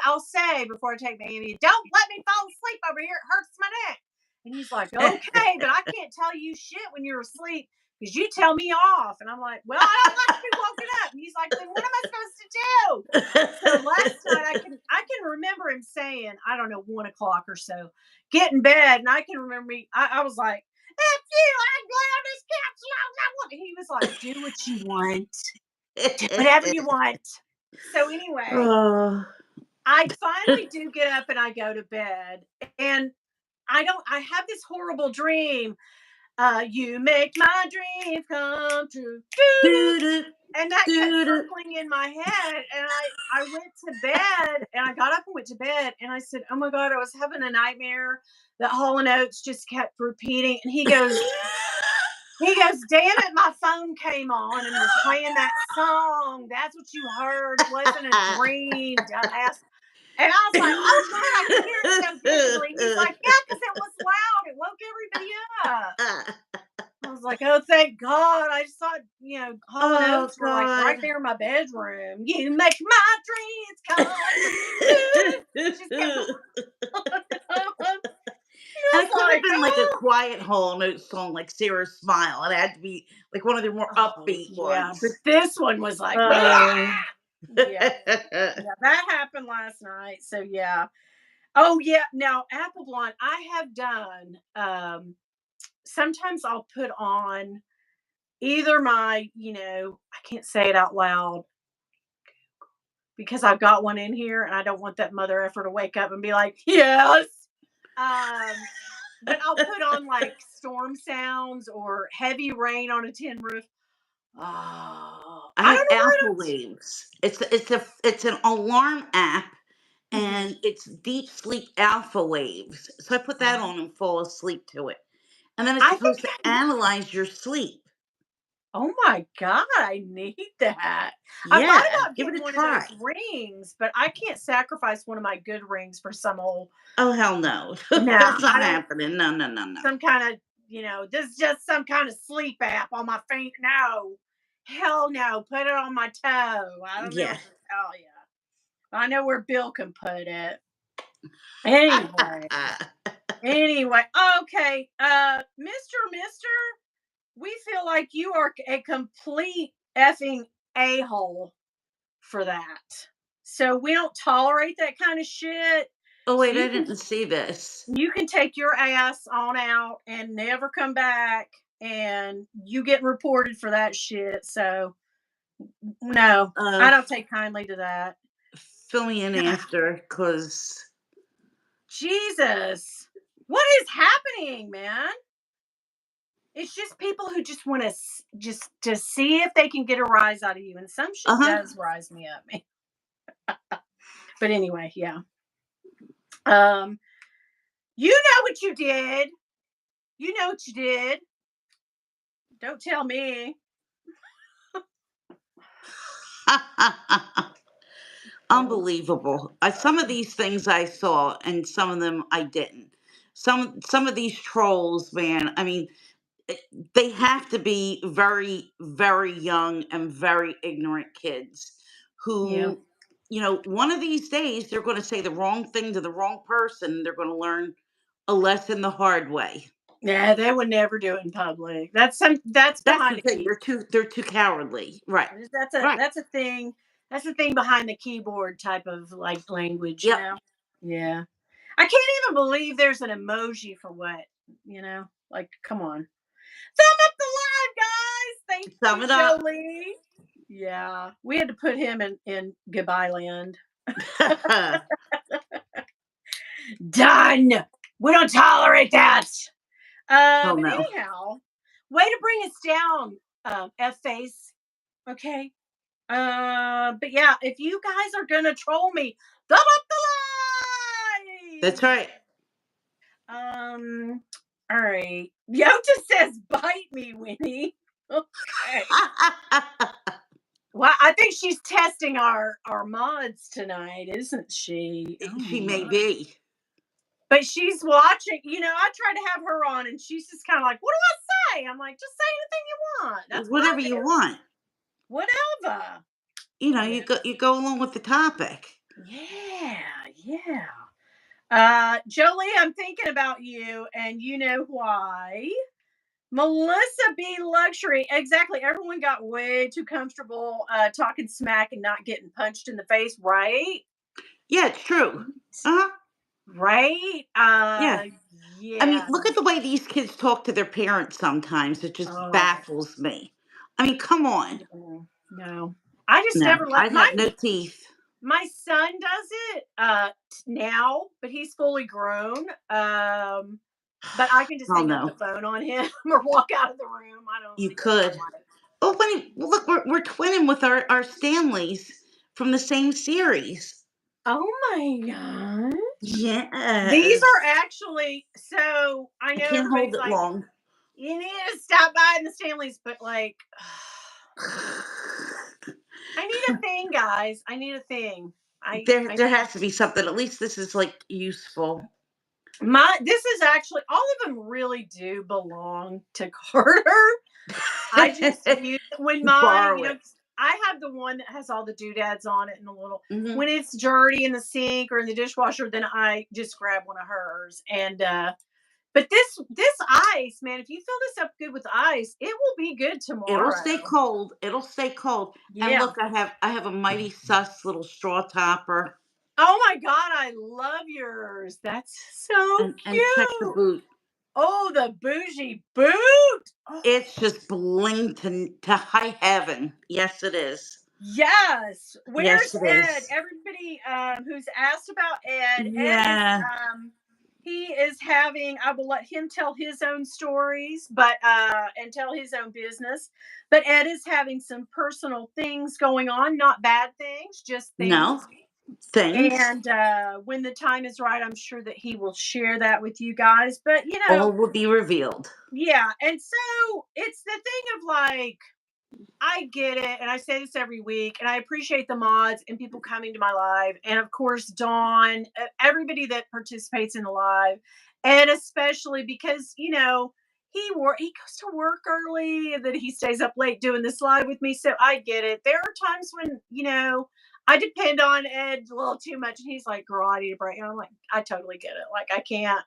I'll say before I take my Andy, don't let me fall asleep over here. It hurts my neck. And he's like, okay, but I can't tell you shit when you're asleep because you tell me off. And I'm like, well, I don't like to be woken up. And he's like, then what am I supposed to do? So last night I can remember him saying, I don't know, 1 o'clock or so, get in bed. And I can remember I was like, F you, I'm glad on this couch. He was like, do what you want. Do whatever you want. So anyway, Oh. I finally do get up and I go to bed. And I have this horrible dream. You make my dreams come true. Doo-doo, And that kept doo-doo. circling in my head. And I went to bed and I got up and went to bed and I said, oh my God, I was having a nightmare that Hall and Oates just kept repeating. And he goes, damn it, my phone came on and was playing that song. That's what you heard. It wasn't a dream, dumbass. And I was like, oh God, I can hear it so vividly. He's like, yeah, because it was loud. It woke everybody up. I was like, oh, thank God. I just thought, Hall and Oh Oates were like right God. there in my bedroom. You make my dreams come true. Just And it couldn't have like, been like a oh. quiet Hall note song like Sarah's Smile. It had to be like one of the more Oh, upbeat yeah, but ones. this one was like, Oh. yeah, yeah, that happened last night. So yeah. Oh yeah. Now Apple Blonde, I have done. Sometimes I'll put on either I can't say it out loud because I've got one in here and I don't want that mother effer to wake up and be like, yes. But I'll put on like storm sounds or heavy rain on a tin roof. Oh, I I have don't know why I Apple don't. Waves. It's an alarm app, and it's deep sleep alpha waves. So I put that on and fall asleep to it. And then it's I think supposed to analyze your sleep. oh my god, I need that. I thought Yeah, about give it getting a one of those try. rings, but I can't sacrifice one of my good rings for some old Oh, hell no. no, That's not I don't happening. No, no, no, no. some kind of, this is just some kind of sleep app on my finger. No. Hell no. Put it on my toe. I don't know Yeah. what to tell you. I know where Bill can put it. Anyway. Anyway. Okay. Mister, we feel like you are a complete effing a-hole for that. So we don't tolerate that kind of shit. Oh, So wait, I didn't see this. you can take your ass on out and never come back, and you get reported for that shit. So no, Uh, I don't take kindly to that. fill me in God, after, because Jesus, what is happening, man? It's just people who just want to just to see if they can get a rise out of you, and some shit uh-huh. does rise me up, man. But anyway, yeah. Um, you know what you did. You know what you did. Don't tell me. Oh, Unbelievable. Some of these things I saw, and some of them I didn't. Some of these trolls, man. I mean, eh, they have to be very, very young and very ignorant kids yeah. who, one of these days they're going to say the wrong thing to the wrong person. They're going to learn a lesson the hard way. Yeah, they would never do it in public. That's That's the behind a thing. key. They're too cowardly. Right. That's a Right. that's a thing. That's a thing behind the keyboard type of like language, Yep. Yeah. I can't even believe there's an emoji for what. Like, come on. Thumb up the line, guys. Thank Sum you, it up. Jolie. Yeah. We had to put him in goodbye land. Done. We don't tolerate that. Oh But no. anyhow, way to bring us down, F face. Okay. But yeah, if you guys are gonna troll me, thumb up the That's line. right. All right. Yota says, "Bite me, Winnie." Okay. Well, I think she's testing our mods tonight, isn't she? Oh She may my. be. But she's watching. I tried to have her on, and she's just kind of like, "What do I say?" I'm like, "Just say anything you want." That's what Whatever I you do. want. Whatever. Yeah. You go along with the topic. Yeah. Yeah. Jolie, I'm thinking about you, and you know why. Melissa B. Luxury. Exactly. Everyone got way too comfortable talking smack and not getting punched in the face, right? Yeah, it's true. Uh-huh. Right? Yeah. I mean, Yeah. look at the way these kids talk to their parents sometimes. It just Oh, baffles me. I mean, come on. no. No. I just No, never let I have no teeth. my son does it now, but he's fully grown. But I can just Oh hang up the no. phone on him or walk out of the room. I don't You see what's my could. life. Oh, funny. Look, we're twinning with our Stanleys from the same series. Oh my god. These Yes. are actually so I I know can't hold everybody's it like, long. you need to stop by in the Stanleys, but like I need a thing, guys. I need a thing. There has to be something. At least this is like useful. This is actually all of them really do belong to Carter. I just use when mine, Borrow it. I have the one that has all the doodads on it and the little Hmm. when it's dirty in the sink or in the dishwasher, then I just grab one of hers. And but this ice, man, if you fill this up good with ice, it will be good It'll tomorrow. stay cold. It'll stay cold. And Yeah. look, I have a mighty sus little straw topper. Oh my god, I love yours. That's so And check the cute. boot. Oh, the bougie boot. Oh, It's just bling to high heaven. Yes, it is. yes. Yes, Where's it Ed? is. Everybody who's asked about Ed. Ed is Yeah. he is having I will let him tell his own stories, but and tell his own business. But Ed is having some personal things going on, not bad things, just things. No. things. And when the time is right, I'm sure that he will share that with you guys. But All will be revealed. yeah. And so it's the thing of like, I get it, and I say this every week, and I appreciate the mods and people coming to my live, and of course Dawn, everybody that participates in the live, and especially because he goes to work early, and then he stays up late doing this live with me, so I get it. There are times when I depend on Ed a little too much, and he's like, "Girl, I need a break," and I'm like, I totally get it. Like I can't.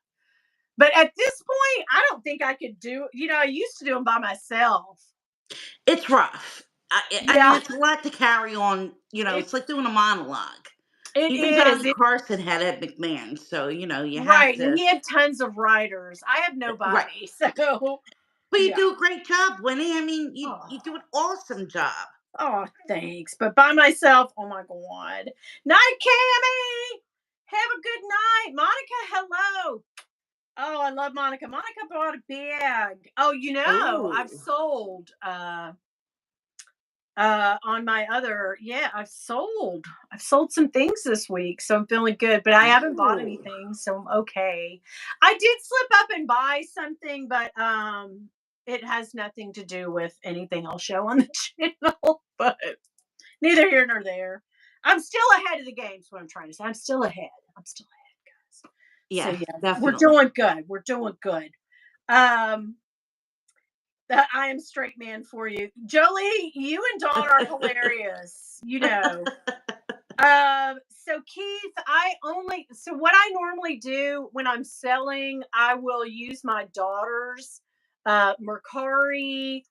But at this point, I don't think I could do. I used to do them by myself. It's rough. I mean, Yeah. it's a lot to carry on. It It's like doing a monologue. it Even is. Johnny Carson had Ed McMahon, so you have Right, and to. he had tons of writers. I have Right. nobody, so But you yeah. do a great job, Winnie. I mean, you do Oh, an awesome job. oh, thanks. But by myself, oh my god. Night, Cammy. Have a good night, Monica. Hello. Oh, I love Monica. Monica bought a bag. Oh, I've Oh, sold on my other. Yeah, I've sold some things this week, so I'm feeling good, but I haven't bought oh, anything, so I'm okay. I did slip up and buy something, but it has nothing to do with anything I'll show on the channel, but neither here nor there. I'm still ahead of the game, is what I'm trying to say. I'm still ahead. I'm still ahead, guys. So yeah, yeah, we're definitely. doing good. We're doing good. Um that I am straight man for you. Jolie, you and Dawn are hilarious. So Keith, what I normally do when I'm selling, I will use my daughter's Mercari.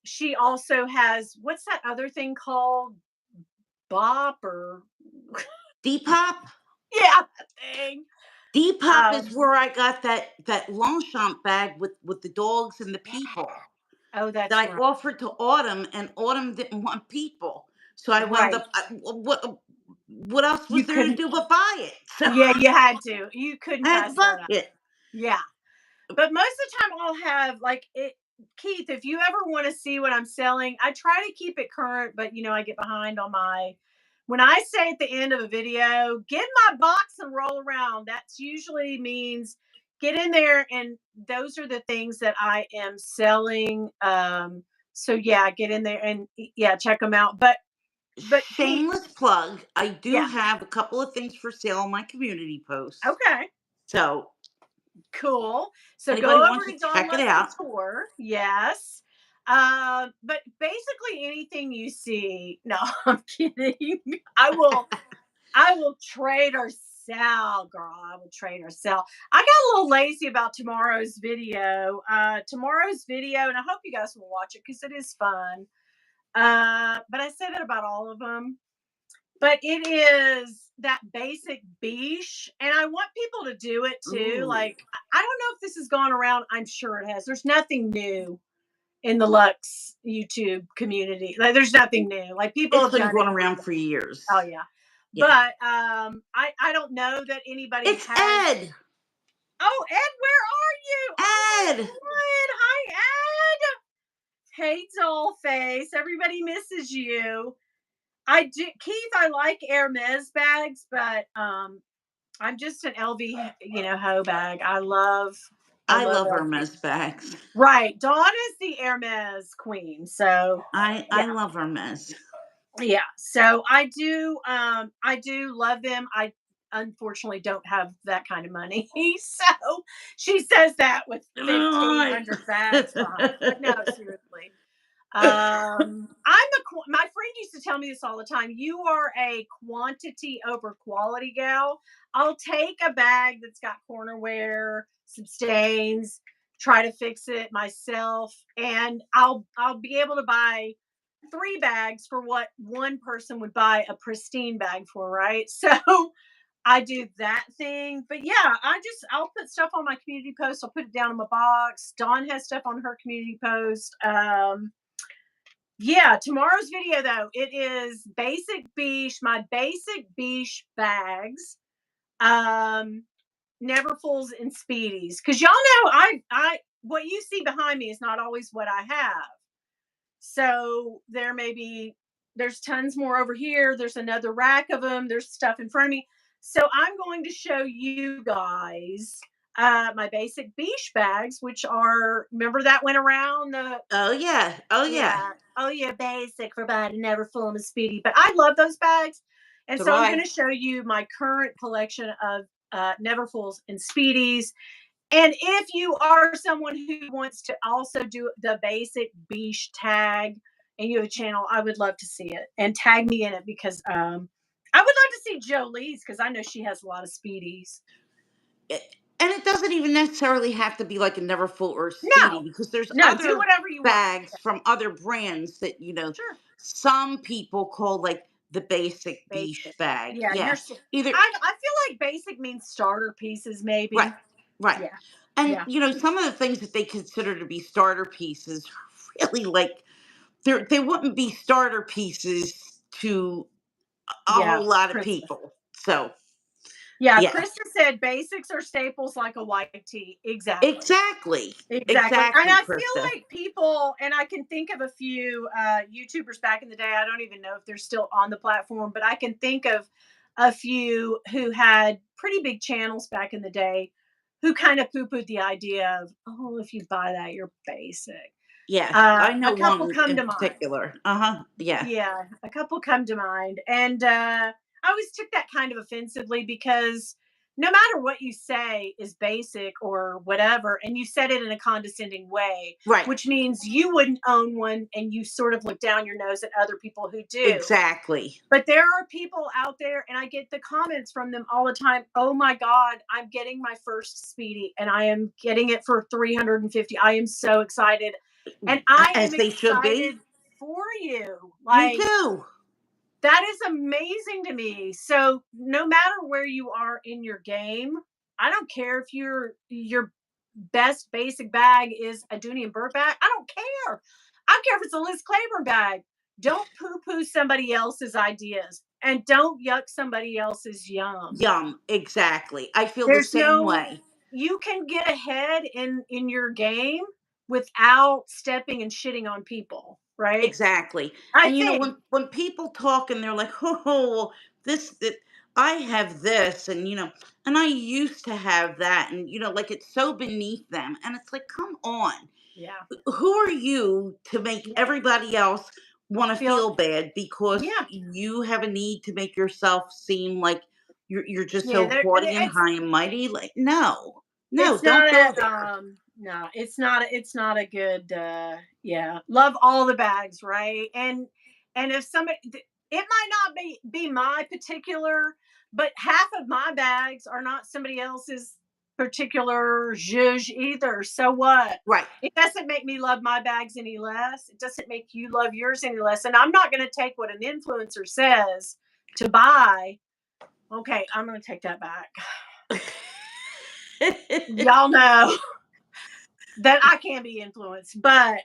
She also has, what's that other thing called? Bop or Depop. yeah, that thing. Depop is Um, where I got that Longchamp bag with the dogs and the yeah. people Oh, that that's I right. offered to Autumn, and Autumn didn't want people, so I wound Right. up. What else was You there to couldn't. do but buy it? So Yeah, you had to. You couldn't I had to pass buy that up. it. Yeah. But most of the time I'll have like it. Keith, if you ever want to see what I'm selling, I try to keep it current, but I get behind on when I say at the end of a video, get in my box and roll around. That's usually means get in there, and those are the things that I am selling. So yeah, get in there and yeah, check them out. But Keith, Shameless plug. I do yeah, have a couple of things for sale on my community post. okay. So Cool. So anybody go over wants to to Dawn check it Loves out, Couture. Yes. But basically anything you see. No, I'm kidding. I will trade or sell, girl. I will trade or sell. I got a little lazy about tomorrow's video. And I hope you guys will watch it because it is fun. But I said it about all of them. But it is that basic beige, and I want people to do it too. ooh, Like, I don't know if this has gone around. I'm sure it has. There's nothing new in the Lux YouTube community. Like, there's nothing new. Like, people it's have been done going it. around for years. Oh yeah, Yeah, but I don't know that anybody it's has. Ed. Oh, Ed, where are you? Oh my Ed. God, hi Ed. Hey Dollface, everybody misses you. I do, Keith. I like Hermes bags, but I'm just an LV, hoe bag. I I love love LV. Hermes bags. Right. Dawn is the Hermes queen. So I yeah. love Hermes. Yeah. So I do love them. I unfortunately don't have that kind of money. So she says that with Right. 1,500 bags behind. But no, seriously. My friend used to tell me this all the time. You are a quantity over quality gal. I'll take a bag that's got cornerware, some stains, try to fix it myself, and I'll be able to buy 3 bags for what one person would buy a pristine bag for, right? So I do that thing. But yeah, I'll put stuff on my community post. I'll put it down in my box. Dawn has stuff on her community post. Yeah, tomorrow's video though, it is basic beige, my basic beige bags. Um Never fulls and speedies. Cause y'all know I what you see behind me is not always what I have. So there may be There's tons more over here. There's another rack of them. There's stuff in front of me. So I'm going to show you guys my basic beach bags, which are, remember that went around the, Oh yeah. Oh yeah. yeah, oh yeah, basic for bad and never full and speedy. But I love those bags. And So do so I'm I. going to show you my current collection of Neverfulls and Speedies. And if you are someone who wants to also do the basic beach tag and you have a channel, I would love to see it and tag me in it because I would love to see Jolie's because I know she has a lot of speedies. And it doesn't even necessarily have to be like a Neverfull or Speedy, No, because there's no, do other whatever you want. bags from other brands that Sure. some people call like the basic beach Basic. bag. Yeah, Yeah, either I feel like basic means starter pieces, right, maybe. right, Yeah. and Yeah. some of the things that they consider to be starter pieces, really like they wouldn't be starter pieces to a Yeah. whole lot of Krista. people. So Yeah. yeah, Krista said basics are staples like a white tee. Exactly. exactly, Exactly. And exactly, I feel Krista. like people, and I can think of a few YouTubers back in the day. I don't even know if they're still on the platform, but I can think of a few who had pretty big channels back in the day who kind of poo pooed the idea of, oh, if you buy that, you're basic. Yeah, I know A couple one come in to mind. particular. Uh-huh. Yeah. Yeah, a couple come to mind. And I always took that kind of offensively because no matter what you say is basic or whatever, and you said it in a condescending way, Right. which means you wouldn't own one and you sort of look down your nose at other people who do. Exactly. But there are people out there, and I get the comments from them all the time. Oh my God, I'm getting my first Speedy and I am getting it for 350. I am so excited. And I am As they should be. excited for you. Me Like, too. that is amazing to me. So no matter where you are in your game, I don't care if your best basic bag is a Dooney and Burke bag. I don't care. I don't care if it's a Liz Claiborne bag. Don't poo-poo somebody else's ideas and don't yuck somebody else's yum. Yum. Exactly. I feel the There's same no, way. you can get ahead in your game without stepping and shitting on people, right? Exactly. I And think. when people talk and they're like, "Oh, well, this that I have this," and and I used to have that, and like it's so beneath them, and it's like, come on, Yeah. who are you to make Yeah. everybody else want to Feel. feel bad because Yeah. you have a need to make yourself seem like you're just Yeah, so haughty and it's high and mighty? Like, no, no, it's don't not go there. no, it's not a good yeah. Love all the bags, right? And if somebody it might not be my particular, but half of my bags are not somebody else's particular zhuzh either. So what? Right. It doesn't make me love my bags any less. It doesn't make you love yours any less. And I'm not going to take what an influencer says to buy. Okay, I'm going to take that back. Y'all know that I can be influenced, but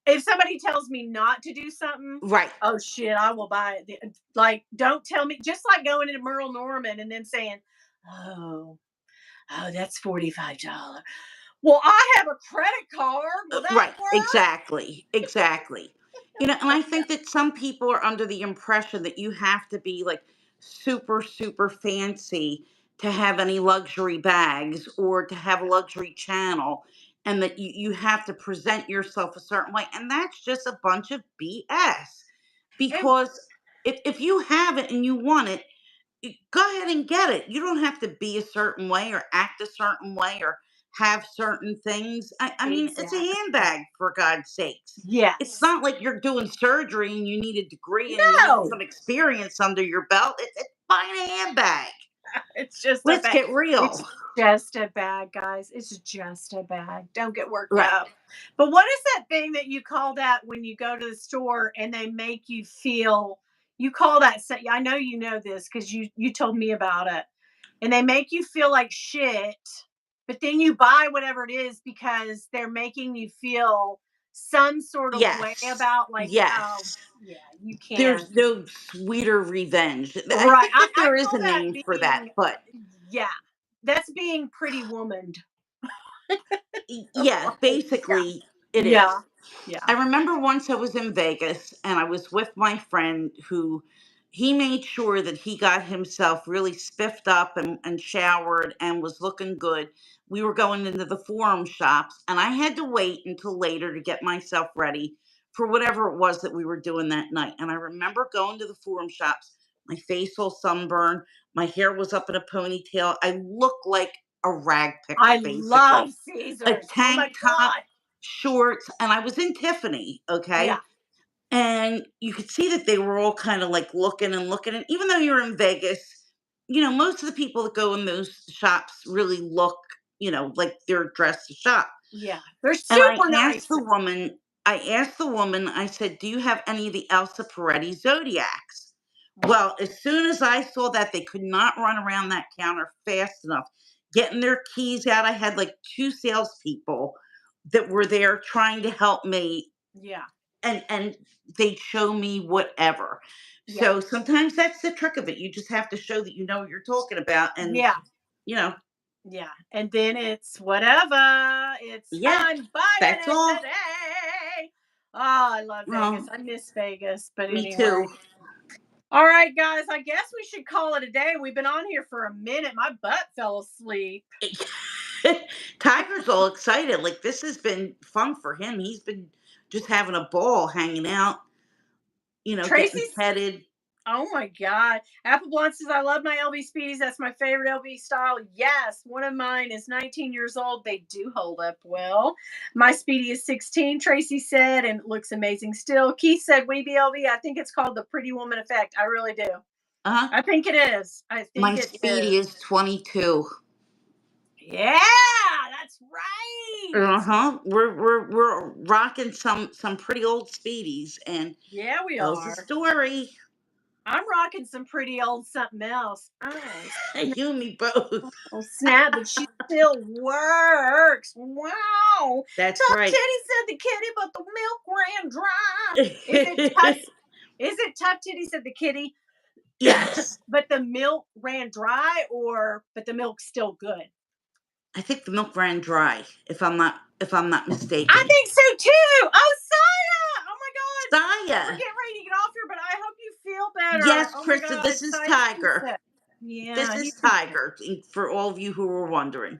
if somebody tells me not to do something, Right. oh shit, I will buy it. Like, don't tell me, just like going into Merle Norman and then saying, oh, oh, that's $45. Well, I have a credit card. Will that Right, work? exactly, exactly. And I think that some people are under the impression that you have to be like super, super fancy to have any luxury bags or to have a luxury channel, and that you have to present yourself a certain way. And that's just a bunch of BS. And Because if you have it and you want it, go ahead and get it. You don't have to be a certain way or act a certain way or have certain things. I mean, it's a exactly. handbag, for God's sakes. It's Yes. not like you're doing surgery and you need a degree and you need No, some experience under your belt. It's buying a handbag. it's just a Let's bag. get real. It's just a bag, guys. It's just a bag. Don't get worked Right. up. But what is that thing that you call that when you go to the store and they make you feel? You call that. I know you know this because you told me about it. And they make you feel like shit, but then you buy whatever it is because they're making you feel some sort of way Yes. about like, oh Yes. yeah, you can't. There's no sweeter revenge. I Right. think that I there is call a that name for that, being, but yeah, that's being pretty womaned. yeah, Yeah. basically it Yeah. is. Yeah. I remember once I was in Vegas and I was with my friend who he made sure that he got himself really spiffed up and showered and was looking good. We were going into the forum shops and I had to wait until later to get myself ready for whatever it was that we were doing that night. And I remember going to the forum shops, my face all sunburned, my hair was up in a ponytail. I looked like a rag picker, I basically. love A Caesars. Oh tank my top, God. shorts, and I was in Tiffany, Yeah. okay? And you could see that they were all kind of like looking and looking. And even though you're in Vegas, most of the people that go in those shops really look, like they're dressed to shop. Yeah. They're And super nice. I asked the woman, I said, do you have any of the Elsa Peretti Zodiacs? Well, as soon as I saw that, they could not run around that counter fast enough, getting their keys out. I had like two salespeople that were there trying to help me, Yeah. and they'd show me whatever. Yeah. So sometimes that's the trick of it. You just have to show that you know what you're talking about, and Yeah. Yeah. And then it's whatever. It's Yeah, fun buying that's it all. today. Oh, I love Vegas. Well, I miss Vegas. But me anyway. too. All right, guys. I guess we should call it a day. We've been on here for a minute. My butt fell asleep. Tiger's all excited. Like, this has been fun for him. He's been just having a ball hanging out, getting Tracy's. petted. Oh my God. Apple Blunt says, I love my LV Speedies. That's my favorite LV style. Yes. One of mine is 19 years old. They do hold up well. My Speedy is 16, Tracy said, and it looks amazing still. Keith said, Winnie Bee LV. I think it's called the Pretty Woman Effect. I really do. Uh-huh. I think it is. I My think it Speedy is 22. Yeah, that's right. Uh-huh. We're rocking some pretty old Speedies, and Yeah, we tells the are. story. I'm rocking some pretty old something else. Oh, You and me both. oh snap, but she still works. Wow. That's Tough right. Titty said the kitty, but the milk ran dry. Is it tough? Is it Tough Titty said the kitty? Yes. But the milk ran dry, but the milk's still good? I think the milk ran dry, if I'm not I mistaken. think so too. Oh, Saya! Oh my God. We're Saya. getting ready to get off here, but I hope you feel better. Yes, Oh my Krista, God, this is Saya's Tiger. This yeah, is he's Tiger, for all of you who were wondering.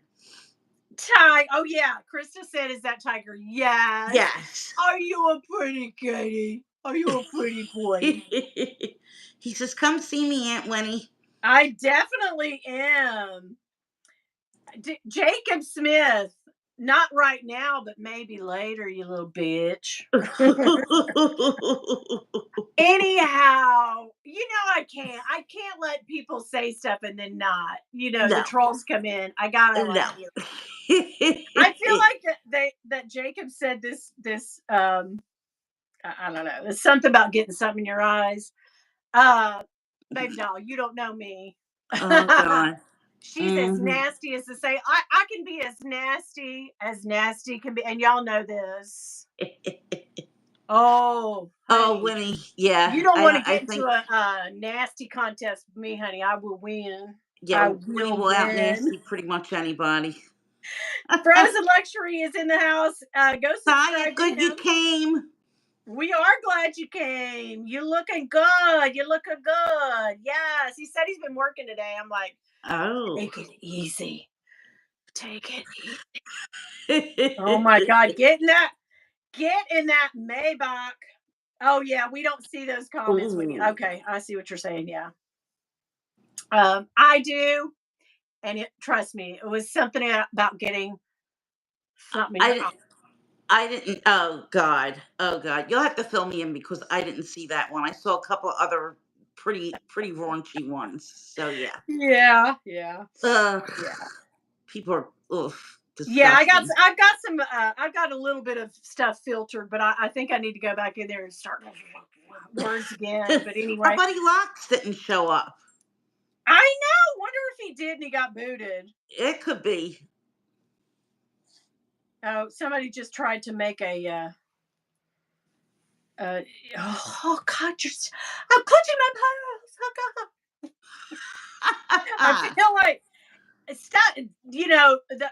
Tiger. Oh yeah, Krista said, "Is that Tiger?" Yes. Yes. Are you a pretty kitty? Are you a pretty boy? He says, come see me, Aunt Winnie. I definitely am. Jacob Smith. Not right now, but maybe later, you little bitch. Anyhow, I can't let people say stuff and then not. The No. trolls come in. I gotta No. I feel like that Jacob said this I don't know. There's something about getting something in your eyes. Babe, no, you don't know me. Oh, God. She's as Hmm. nasty as to say I can be as nasty can be, and y'all know this. Oh, Oh, honey. Winnie. Yeah. You don't want to I get into think, a nasty contest with me, honey. I will win. yeah, I Winnie will will out win. nasty pretty much anybody. Frozen Luxury is in the house. Go Saya, subscribe to good you him. came. We are glad you came. You're looking good. You're looking good. Yes. He said he's been working today. I'm like, Oh. take it easy. Take it easy. Oh my God. Get in that Maybach. Oh yeah, we don't see those comments when you Ooh. okay. I see what you're saying. Yeah. I do. And trust me, it was something about getting something in I your didn't. eye. I didn't. Oh God. Oh God. You'll have to fill me in because I didn't see that one. I saw a couple other pretty raunchy ones. So yeah. Yeah. Yeah. Ugh. Yeah. People are Yeah, disgusting. I've got a little bit of stuff filtered, but I think I need to go back in there and start words again. But Our anyway, buddy Locks didn't show up. I know. Wonder if he did and he got booted. It could be. Oh, somebody just tried to make uh oh God, I'm clutching my pearls. Oh God. I feel like stuff,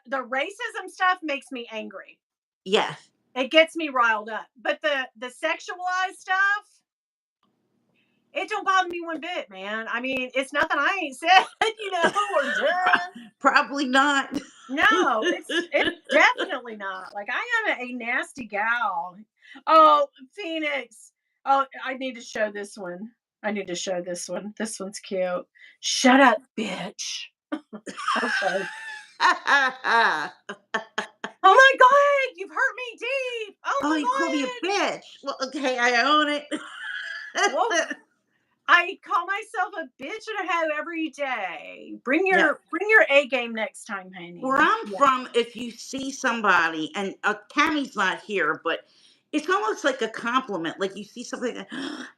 the racism stuff makes me angry. Yeah. It gets me riled up. But the sexualized stuff, it don't bother me one bit, man. I mean, it's nothing I ain't said, or done. Probably not. No, it's definitely not. Like, I am a nasty gal. Oh, Phoenix. Oh, I need to show this one. I need to show this one. This one's cute. Shut up, bitch. Okay. Oh my god, you've hurt me deep. Oh Oh, my you call me a god. bitch. Well, okay, I own it. Whoa. I call myself a bitch and a hoe every day. Bring Yeah. your A game next time, honey. Where I'm Yeah. from, if you see somebody, and Tammy's not here, but it's almost like a compliment. Like you see something, like,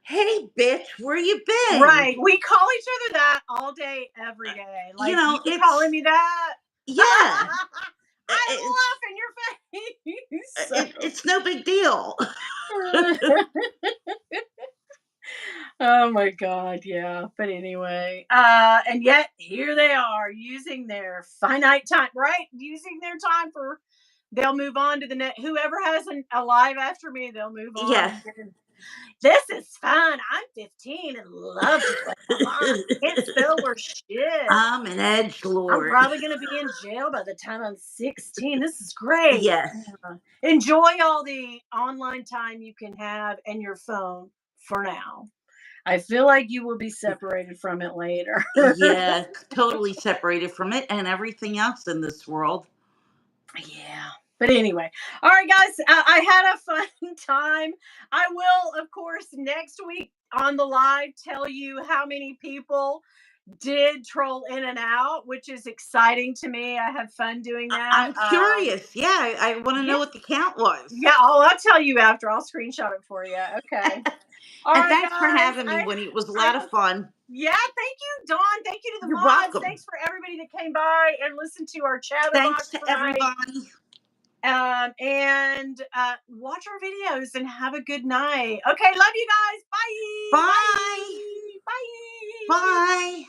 hey, bitch, where you been? Right. We call each other that all day, every day. Like, you be calling It's, me that. yeah, I it's, laugh in your face. it's no big deal. Oh my god, yeah. But anyway, and yet here they are using their finite time, right? Using their time for they'll move on to the next whoever has a live after me, they'll move on Yeah. and get in. This is fun. I'm 15 and love to play online. Can't spell or shit. I'm an edge I'm lord. probably gonna be in jail by the time I'm 16. This is great. Yes. Yeah. Enjoy all the online time you can have and your phone for now. I feel like you will be separated from it later. Yeah, totally separated from it and everything else in this world. Yeah. But anyway, all right, guys, I had a fun time. I will, of course, next week on the live tell you how many people did troll in and out, which is exciting to me. I had fun doing that. I'm curious. Yeah, I want to Yeah, know what the count was. yeah. I'll tell you after. I'll screenshot it for you. Okay. All And right, thanks for guys. having me, Winnie. It was a I lot of fun. Yeah, thank you, Dawn. Thank you to the You're mods. welcome. Thanks for everybody that came by and listened to our Thanks chatterbox to tonight. everybody. And watch our videos and have a good night. Okay, love you guys. Bye. Bye. Bye. Bye. Bye.